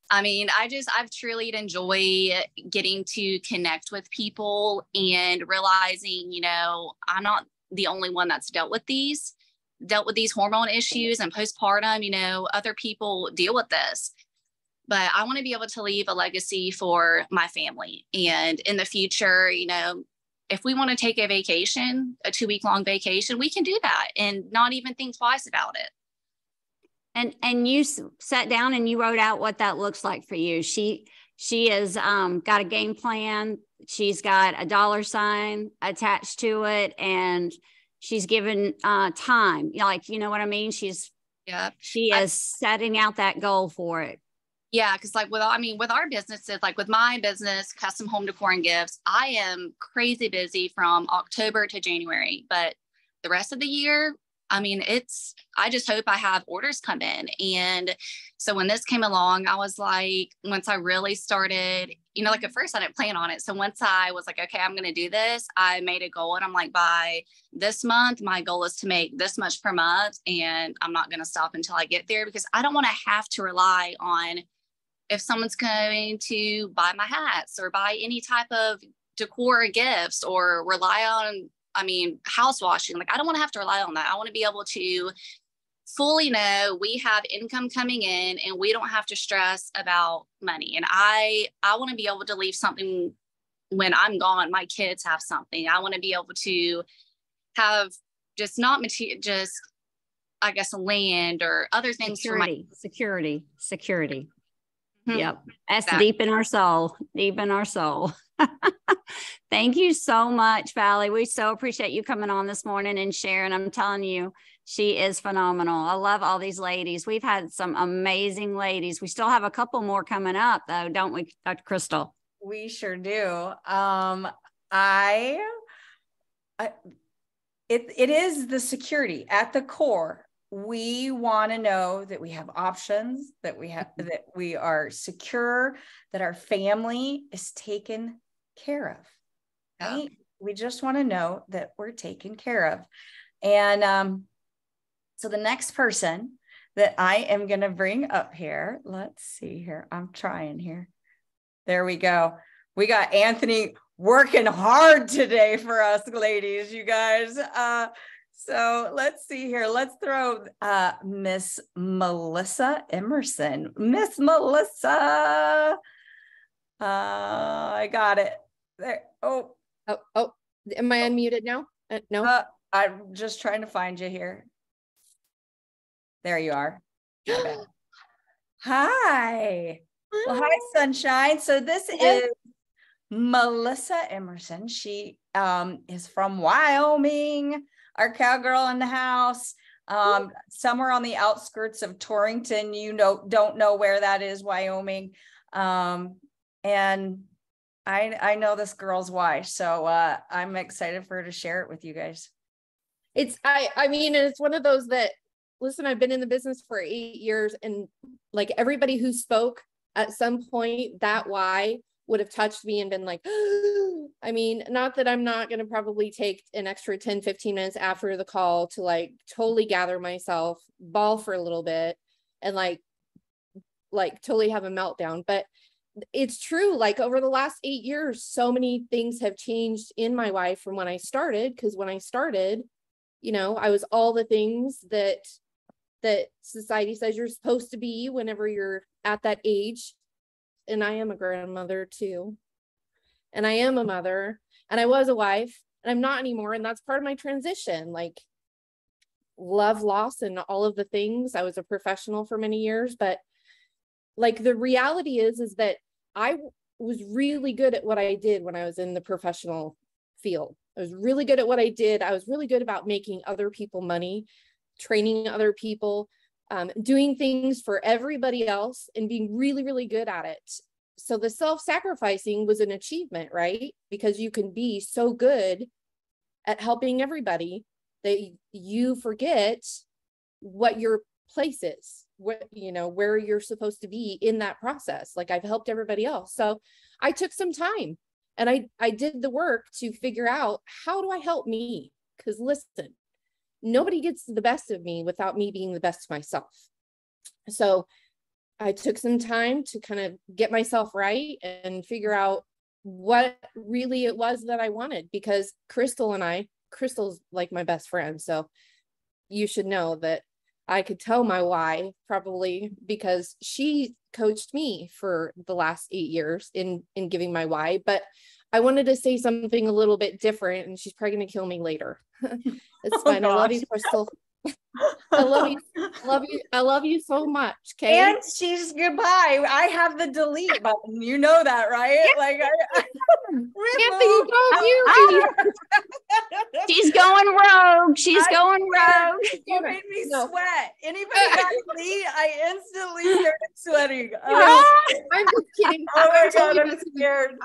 S7: I mean, I've truly enjoyed getting to connect with people and realizing, I'm not the only one that's dealt with these hormone issues and postpartum. Other people deal with this, but I want to be able to leave a legacy for my family. And in the future, if we want to take a vacation, a 2-week-long vacation, we can do that and not even think twice about it.
S1: And you sat down and you wrote out what that looks like for you. She has got a game plan. She's got a $ attached to it, and she's given time. Like, you know what I mean? She is setting out that goal for it.
S7: Yeah, because with our businesses, like with my business, Custom Home Decor and Gifts, I am crazy busy from October to January. But the rest of the year, I just hope I have orders come in. And so when this came along, I was like, once I really started, at first I didn't plan on it. So once I was like, okay, I'm going to do this, I made a goal, and I'm like, by this month, my goal is to make this much per month. And I'm not going to stop until I get there, because I don't want to have to rely on if someone's going to buy my hats or buy any type of decor or gifts, or rely on, house washing. Like, I don't want to have to rely on that. I want to be able to fully know we have income coming in and we don't have to stress about money. And I want to be able to leave something when I'm gone. My kids have something. I want to be able to have just not material, just, I guess, land or other things.
S1: Security.
S7: Mm-hmm.
S1: Yep. That's deep in our soul. Thank you so much, Valli. We so appreciate you coming on this morning and sharing. I'm telling you, she is phenomenal. I love all these ladies. We've had some amazing ladies. We still have a couple more coming up, though, don't we, Dr. Kristal?
S2: We sure do. It is the security at the core. we want to know that we have options, that we are secure, that our family is taken care of. Right? We just want to know that we're taken care of. And so the next person that I am going to bring up here, let's see here. I'm trying here. There we go. We got Anthony working hard today for us ladies, you guys. So let's see here. Let's throw Miss Melissa Emerson. Miss Melissa. I got it. There. Oh.
S8: Am I unmuted now? No.
S2: I'm just trying to find you here. There you are. Hi. Well, hi, sunshine. So this is Melissa Emerson. She is from Wyoming, our cowgirl in the house, somewhere on the outskirts of Torrington. You don't know where that is, Wyoming. And I know this girl's why, so I'm excited for her to share it with you guys.
S8: I mean, it's one of those that, listen, I've been in the business for 8 years, and like everybody who spoke at some point, that why would have touched me and been like, I mean, not that I'm not going to probably take an extra 10, 15 minutes after the call to like totally gather myself, bawl for a little bit, and like totally have a meltdown. But it's true. Like over the last 8 years, so many things have changed in my life from when I started. Because when I started, you know, I was all the things that society says you're supposed to be whenever you're at that age. And I am a grandmother too. And I am a mother, and I was a wife, and I'm not anymore. And that's part of my transition, like love, loss, and all of the things. I was a professional for many years, but like the reality is that I was really good at what I did when I was in the professional field. I was really good at what I did. I was really good about making other people money, training other people, doing things for everybody else, and being really, really good at it. So the self-sacrificing was an achievement, right? Because you can be so good at helping everybody that you forget what your place is, what, you know, where you're supposed to be in that process. Like I've helped everybody else. So I took some time and I did the work to figure out, how do I help me? Because listen, nobody gets the best of me without me being the best of myself. So I took some time to kind of get myself right and figure out what really it was that I wanted, because Kristal's like my best friend. So you should know that I could tell my why, probably because she coached me for the last 8 years in giving my why. But I wanted to say something a little bit different, and she's probably going to kill me later. It's fine. I love you, Kristal. I love you so much. Okay.
S2: And she's goodbye. I have the delete button. You know that, right? Yeah. Like
S1: she's going rogue. She's going rogue.
S2: You made me sweat. Anybody got delete? I instantly started sweating.
S8: I'm just kidding.
S2: Oh my God, I'm scared.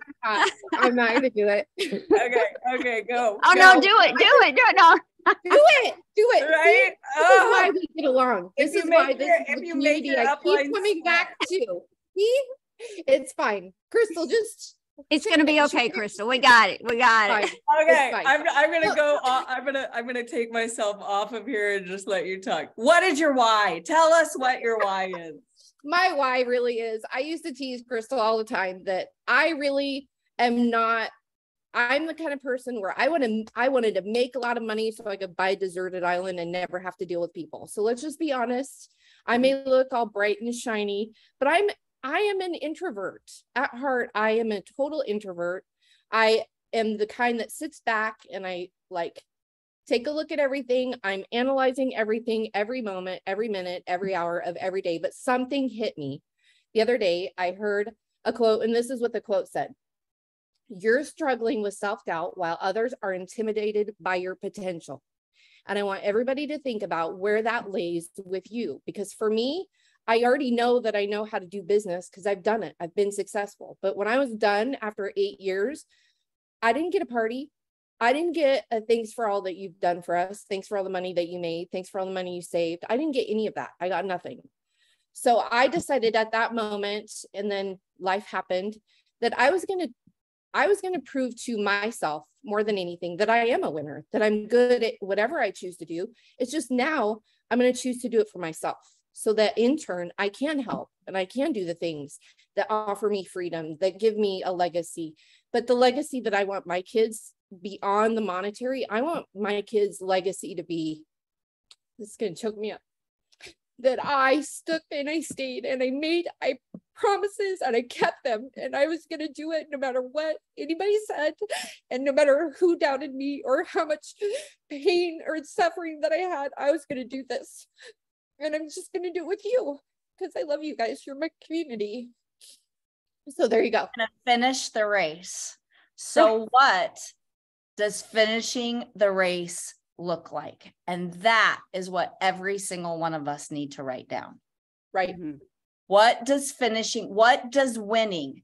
S8: I'm not gonna do it.
S2: Okay, go.
S1: Oh,
S2: go.
S1: No, do it. No.
S8: Do it.
S2: Right?
S8: This is why we get along. This is why this is the community I keep coming back to. See? It's fine. Kristal,
S1: it's gonna be okay, Kristal. We got it.
S2: Okay, I'm gonna go. I'm gonna take myself off of here and just let you talk. What is your why? Tell us what your why is.
S8: My why really is, I used to tease Kristal all the time that I really am not. I'm the kind of person where I wanted to make a lot of money so I could buy a deserted island and never have to deal with people. So let's just be honest. I may look all bright and shiny, but I am an introvert. At heart, I am a total introvert. I am the kind that sits back and I like take a look at everything. I'm analyzing everything, every moment, every minute, every hour of every day. But something hit me. The other day, I heard a quote, and this is what the quote said. You're struggling with self-doubt while others are intimidated by your potential. And I want everybody to think about where that lays with you. Because for me, I already know that I know how to do business because I've done it. I've been successful. But when I was done after 8 years, I didn't get a party. I didn't get a thanks for all that you've done for us. Thanks for all the money that you made. Thanks for all the money you saved. I didn't get any of that. I got nothing. So I decided at that moment, and then life happened, that I was going to prove to myself more than anything that I am a winner, that I'm good at whatever I choose to do. It's just now I'm going to choose to do it for myself, so that in turn I can help and I can do the things that offer me freedom, that give me a legacy. But the legacy that I want my kids beyond the monetary, I want my kids' legacy to be, this is going to choke me up, that I stuck and I stayed and I made promises and I kept them, and I was going to do it no matter what anybody said, and no matter who doubted me or how much pain or suffering that I had, I was going to do this. And I'm just going to do it with you because I love you guys. You're my community. So there you go.
S2: I'm gonna finish the race. So what does finishing the race look like? And that is what every single one of us need to write down.
S8: Right.
S1: Mm-hmm.
S2: What does winning?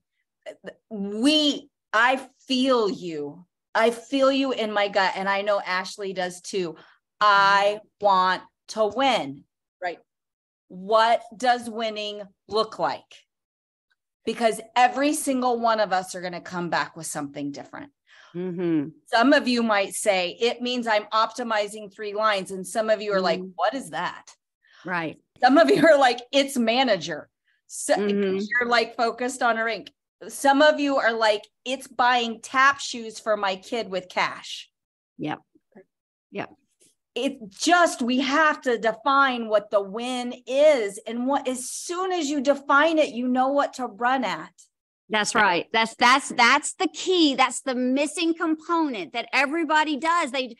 S2: I feel you. I feel you in my gut. And I know Ashley does too. I want to win.
S8: Right.
S2: What does winning look like? Because every single one of us are going to come back with something different.
S1: Mm-hmm.
S2: Some of you might say it means I'm optimizing 3 lines. And some of you are like, what is that?
S1: Right.
S2: Some of you are like, it's manager. So you're like focused on a rink. Some of you are like, it's buying tap shoes for my kid with cash.
S1: Yep. Yep.
S2: It just, we have to define what the win is. And as soon as you define it, you know what to run at.
S1: That's right. That's the key. That's the missing component that everybody does. They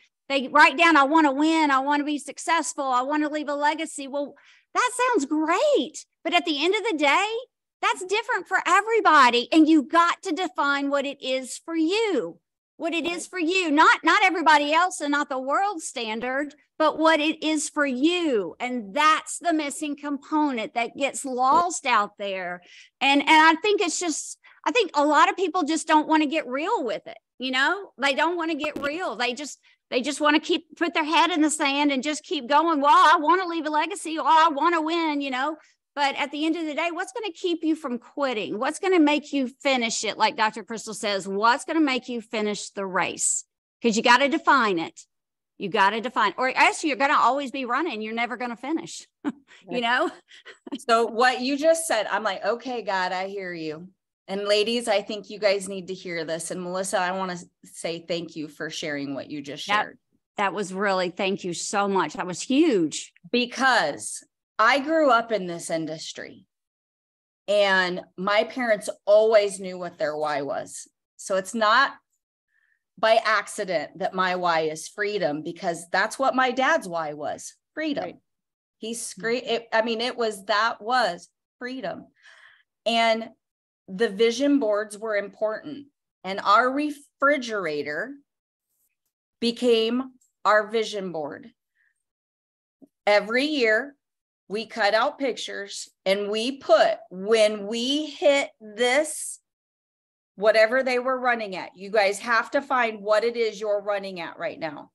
S1: write down, I want to win. I want to be successful. I want to leave a legacy. Well, that sounds great. But at the end of the day, that's different for everybody. And you got to define what it is for you. What it is for you, not everybody else and not the world standard, but what it is for you. And that's the missing component that gets lost out there. And I think I think a lot of people just don't want to get real with it. You know, they don't want to get real. They just want to put their head in the sand and just keep going. Well, I want to leave a legacy. Well, I want to win, you know. But at the end of the day, what's going to keep you from quitting? What's going to make you finish it? Like Dr. Kristal says, what's going to make you finish the race? Because you got to define it. You got to define, or else you're going to always be running. You're never going to finish, you know?
S2: So what you just said, I'm like, okay, God, I hear you. And ladies, I think you guys need to hear this. And Melissa, I want to say thank you for sharing what you just shared.
S1: That was really, thank you so much. That was huge.
S2: Because I grew up in this industry and my parents always knew what their why was. So it's not by accident that my why is freedom, because that's what my dad's why was, freedom. Right. That was freedom. And the vision boards were important. And our refrigerator became our vision board. Every year, we cut out pictures and we put, when we hit this, whatever they were running at, you guys have to find what it is you're running at right now.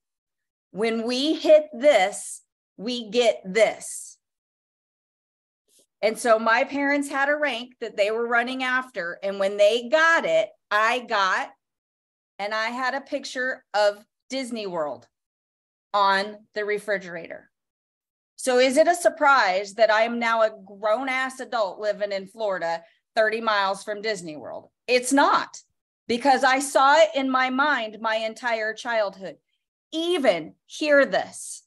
S2: When we hit this, we get this. And so my parents had a rank that they were running after. And when they got it, I had a picture of Disney World on the refrigerator. So is it a surprise that I am now a grown-ass adult living in Florida, 30 miles from Disney World? It's not, because I saw it in my mind my entire childhood. Even, hear this,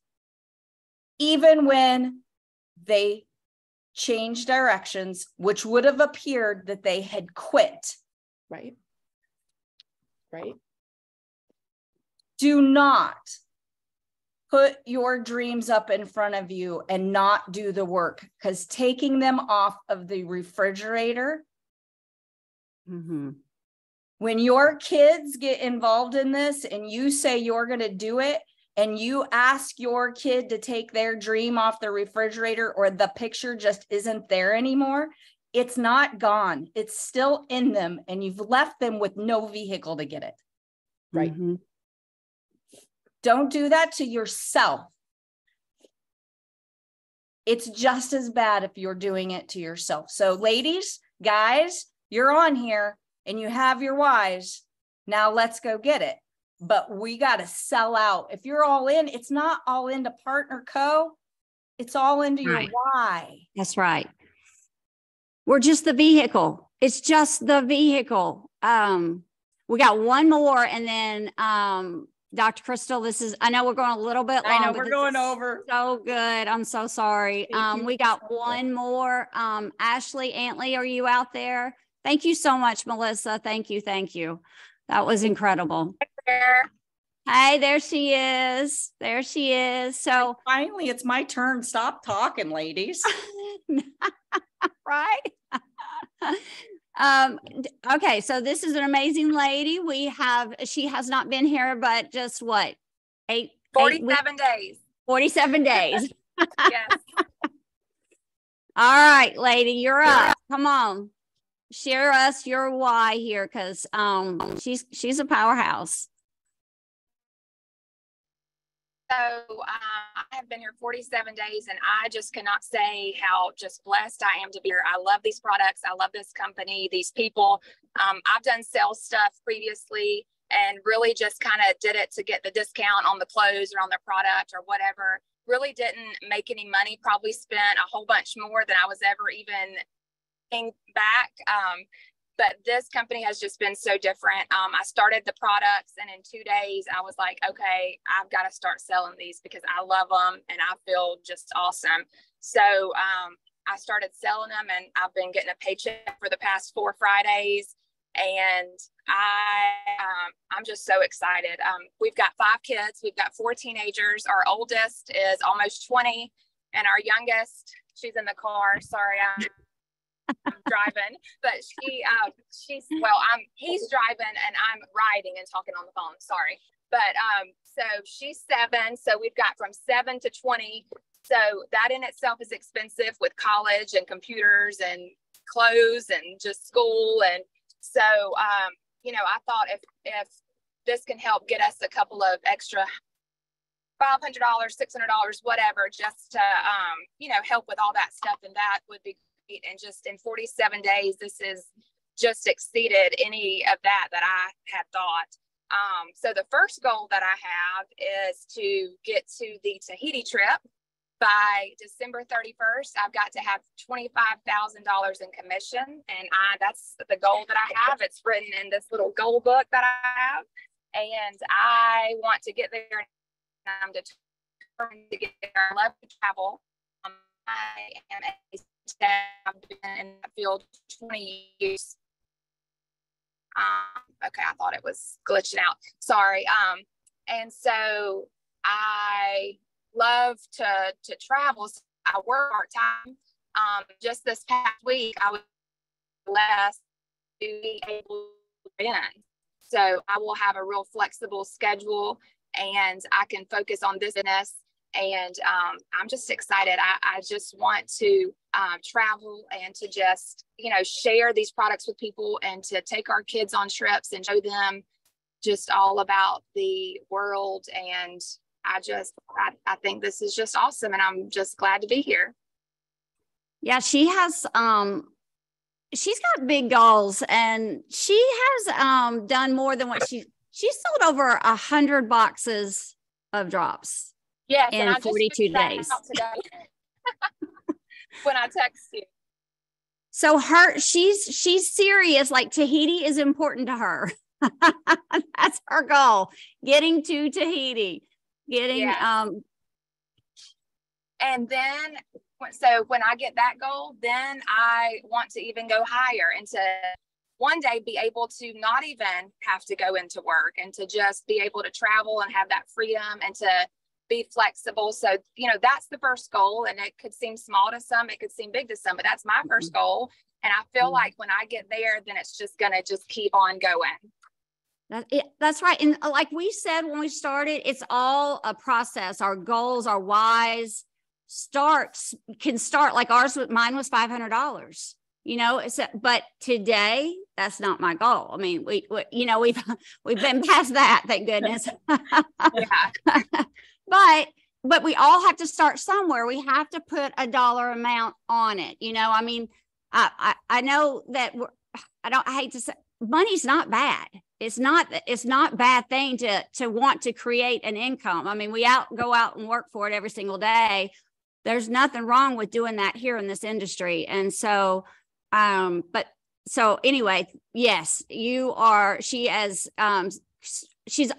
S2: even when they changed directions, which would have appeared that they had quit.
S8: Right. Right.
S2: Do not put your dreams up in front of you and not do the work, because taking them off of the refrigerator, when your kids get involved in this and you say you're going to do it, and you ask your kid to take their dream off the refrigerator, or the picture just isn't there anymore, it's not gone. It's still in them, and you've left them with no vehicle to get it.
S8: Right.
S2: Don't do that to yourself. It's just as bad if you're doing it to yourself. So ladies, guys, you're on here and you have your whys. Now let's go get it. But we got to sell out. If you're all in, it's not all into Partner Co. It's all into your why.
S1: That's right. We're just the vehicle. It's just the vehicle. We got one more, and then Dr. Kristal, I know we're going a little bit long.
S2: I know we're going over.
S1: So good. I'm so sorry. We got one more. Ashley, Antley, are you out there? Thank you so much, Melissa. Thank you. Thank you. That was incredible. Hey, there she is. There she is. So
S2: finally, it's my turn. Stop talking, ladies.
S1: Right. Okay, so this is an amazing lady. She has not been here, but just what?
S9: 47 days.
S1: 47 days.
S9: Yes.
S1: All right, lady, you're up. Come on. Share us your why here, because she's a powerhouse.
S9: So I have been here 47 days, and I just cannot say how just blessed I am to be here. I love these products. I love this company, these people. I've done sales stuff previously and really just kind of did it to get the discount on the clothes or on the product or whatever. Really didn't make any money, probably spent a whole bunch more than I was ever even paying back. But this company has just been so different. I started the products, and in 2 days, I was like, okay, I've got to start selling these because I love them and I feel just awesome. So I started selling them, and I've been getting a paycheck for the past 4 Fridays. And I'm just so excited. We've got 5 kids. We've got 4 teenagers. Our oldest is almost 20, and our youngest, she's in the car. Sorry, I'm driving, but he's driving and I'm riding and talking on the phone. Sorry. But so she's 7. So we've got from 7 to 20. So that in itself is expensive with college and computers and clothes and just school. And so, I thought if this can help get us a couple of extra $500, $600, whatever, just to, help with all that stuff, and that would be great. And just in 47 days, this is just exceeded any of that I had thought. So the first goal that I have is to get to the Tahiti trip by December 31st. I've got to have $25,000 in commission, and that's the goal that I have. It's written in this little goal book that I have, and I want to get there. And I'm determined to get there. I love to travel. I am a staff. I've been in that field 20 years. Okay, I thought it was glitching out. Sorry. And so I love to travel. So I work part-time. Just this past week, I was less to be able to in. So I will have a real flexible schedule, and I can focus on business. And I'm just excited. I just want to travel and to just, share these products with people, and to take our kids on trips and show them just all about the world. And I think this is just awesome, and I'm just glad to be here.
S1: Yeah, she has, she's got big goals, and she has done more than what she sold over 100 boxes of drops.
S9: Yes,
S1: in 42 days.
S9: When I text you.
S1: So she's serious. Like, Tahiti is important to her. That's her goal. Getting to Tahiti.
S9: And then, so when I get that goal, then I want to even go higher, and to one day be able to not even have to go into work, and to just be able to travel and have that freedom, and to be flexible. So, that's the first goal, and it could seem small to some, it could seem big to some, but that's my first goal. And I feel like when I get there, then it's just going to just keep on going.
S1: That's right. And like we said when we started, it's all a process. Our goals, our whys can start like mine was $500. but today that's not my goal. I mean, we've been past that, thank goodness. But we all have to start somewhere. We have to put a dollar amount on it. I mean, I know that I hate to say money's not bad. It's not a bad thing to want to create an income. I mean, we go out and work for it every single day. There's nothing wrong with doing that here in this industry. And so, so anyway, yes, she's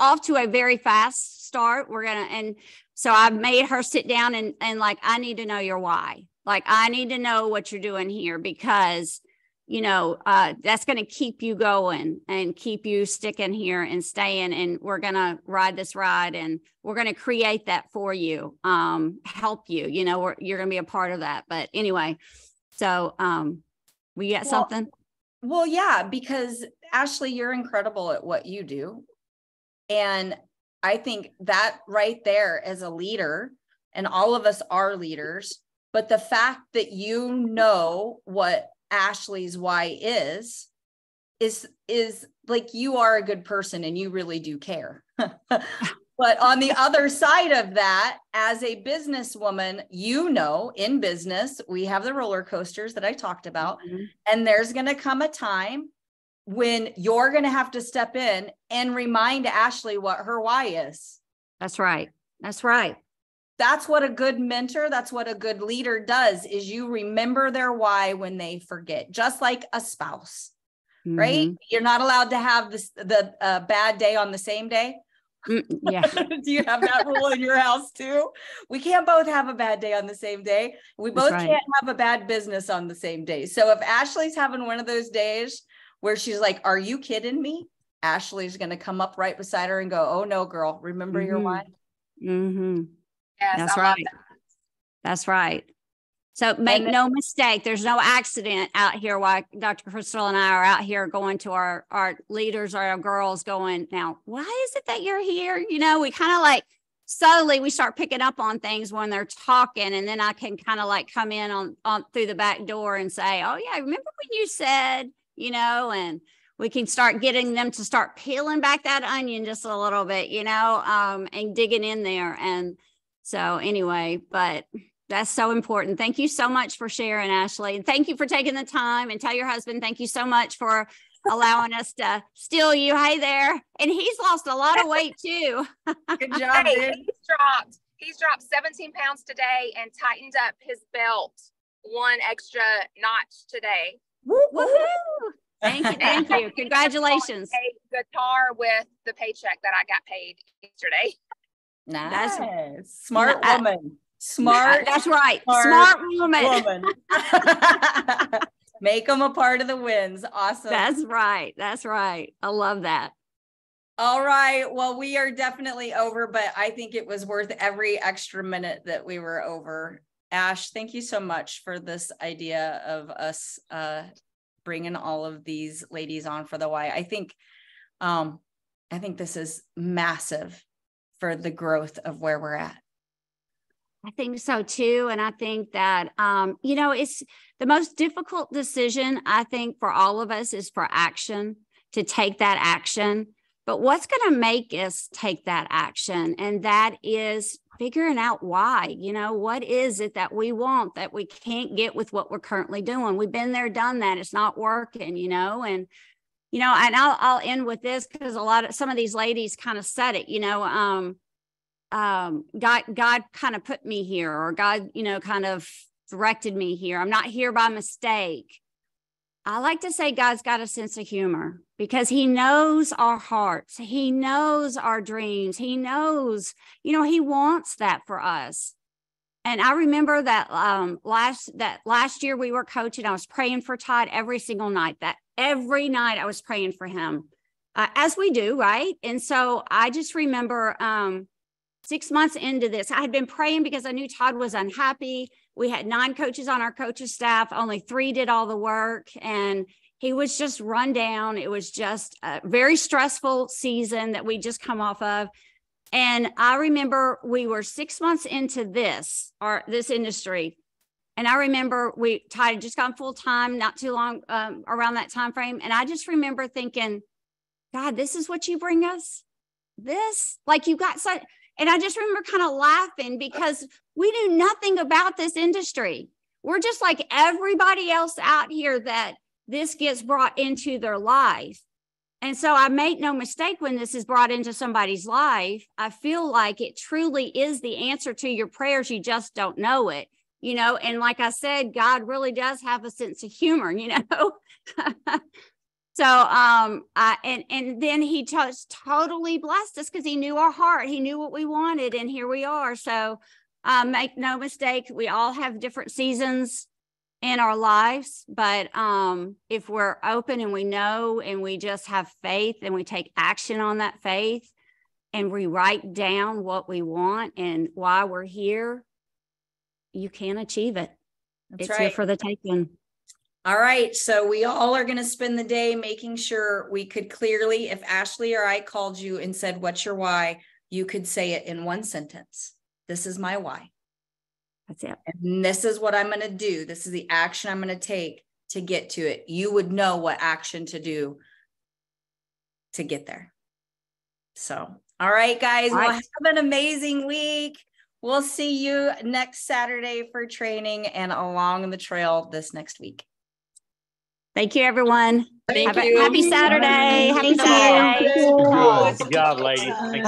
S1: off to a very fast start. And so I've made her sit down and like, I need to know your why. Like, I need to know what you're doing here, because that's going to keep you going and keep you sticking here and staying. And we're going to ride this ride, and we're going to create that for you, help you, you're going to be a part of that. But anyway, so we got something.
S2: Well, yeah, because Ashley, you're incredible at what you do. And I think that right there as a leader, and all of us are leaders, but the fact that you know what Ashley's why is like, you are a good person and you really do care. But on the other side of that, as a businesswoman, in business, we have the roller coasters that I talked about, and there's going to come a time when you're going to have to step in and remind Ashley what her why is.
S1: That's right. That's right.
S2: That's what a good mentor, that's what a good leader does, is you remember their why when they forget, just like a spouse, right? You're not allowed to have the bad day on the same day.
S1: Yeah.
S2: Do you have that rule in your house too? We can't both have a bad day on the same day. We both can't have a bad business on the same day. So if Ashley's having one of those days where she's like, are you kidding me? Ashley's going to come up right beside her and go, oh no, girl, remember your why?
S7: Yes,
S1: that's right. That's right. So make no mistake, there's no accident out here while Dr. Kristal and I are out here going to our leaders or our girls going, now, why is it that you're here? We kind of like subtly, we start picking up on things when they're talking. And then I can kind of like come in on through the back door and say, oh yeah, remember when you said, and we can start getting them to start peeling back that onion just a little bit, and digging in there. And so anyway, but that's so important. Thank you so much for sharing, Ashley. And thank you for taking the time, and tell your husband, thank you so much for allowing us to steal you. Hey there. And he's lost a lot of weight too.
S2: Good job.
S9: Hey, he's dropped 17 pounds today and tightened up his belt one extra notch today.
S1: Woo-hoo. Thank you. Congratulations.
S9: A guitar with the paycheck that I got paid yesterday.
S2: Nice. Smart woman. Smart.
S1: That's right. Smart woman.
S2: Make them a part of the wins. Awesome.
S1: That's right. I love that.
S2: All right. Well, we are definitely over, but I think it was worth every extra minute that we were over. Ash, thank you so much for this idea of us bringing all of these ladies on for the why. I think this is massive for the growth of where we're at.
S1: I think so too. And I think that, it's the most difficult decision, I think, for all of us is for action, to take that action. But what's going to make us take that action? And that is figuring out why, what is it that we want that we can't get with what we're currently doing? We've been there, done that. It's not working, and I'll end with this because some of these ladies kind of said it, God kind of put me here, or God, kind of directed me here. I'm not here by mistake. I like to say God's got a sense of humor because he knows our hearts. He knows our dreams. He knows, he wants that for us. And I remember that last year we were coaching. I was praying for Todd every single night. That every night I was praying for him, as we do, right? And so I just remember 6 months into this, I had been praying because I knew Todd was unhappy. We had 9 coaches on our coaches staff. Only 3 did all the work, and he was just run down. It was just a very stressful season that we just come off of. And I remember we were 6 months into this industry, And I remember Ty had just gone full time not too long around that time frame. And I just remember thinking, God, this is what you bring us? This? Like you got such, and I just remember kind of laughing because we knew nothing about this industry. We're just like everybody else out here that this gets brought into their life. And so I make no mistake when this is brought into somebody's life, I feel like it truly is the answer to your prayers. You just don't know it, you know? And like I said, God really does have a sense of humor, you know? So, and then he just totally blessed us because he knew our heart. He knew what we wanted. And here we are. So make no mistake, we all have different seasons in our lives. But if we're open and we know, and we just have faith and we take action on that faith and we write down what we want and why we're here, you can achieve it.
S2: That's
S1: it's here for the taking.
S2: All right. So we all are going to spend the day making sure we could clearly, if Ashley or I called you and said, what's your why? You could say it in one sentence. This is my why.
S1: That's it.
S2: And this is what I'm going to do. This is the action I'm going to take to get to it. You would know what action to do to get there. So, all right, guys,
S1: all right.
S2: Well, have an amazing week. We'll see you next Saturday for training and along the trail this next week.
S1: Thank you, everyone.
S6: Thank you.
S1: Happy Saturday. Happy Saturday.
S10: Good job, ladies. Thank you.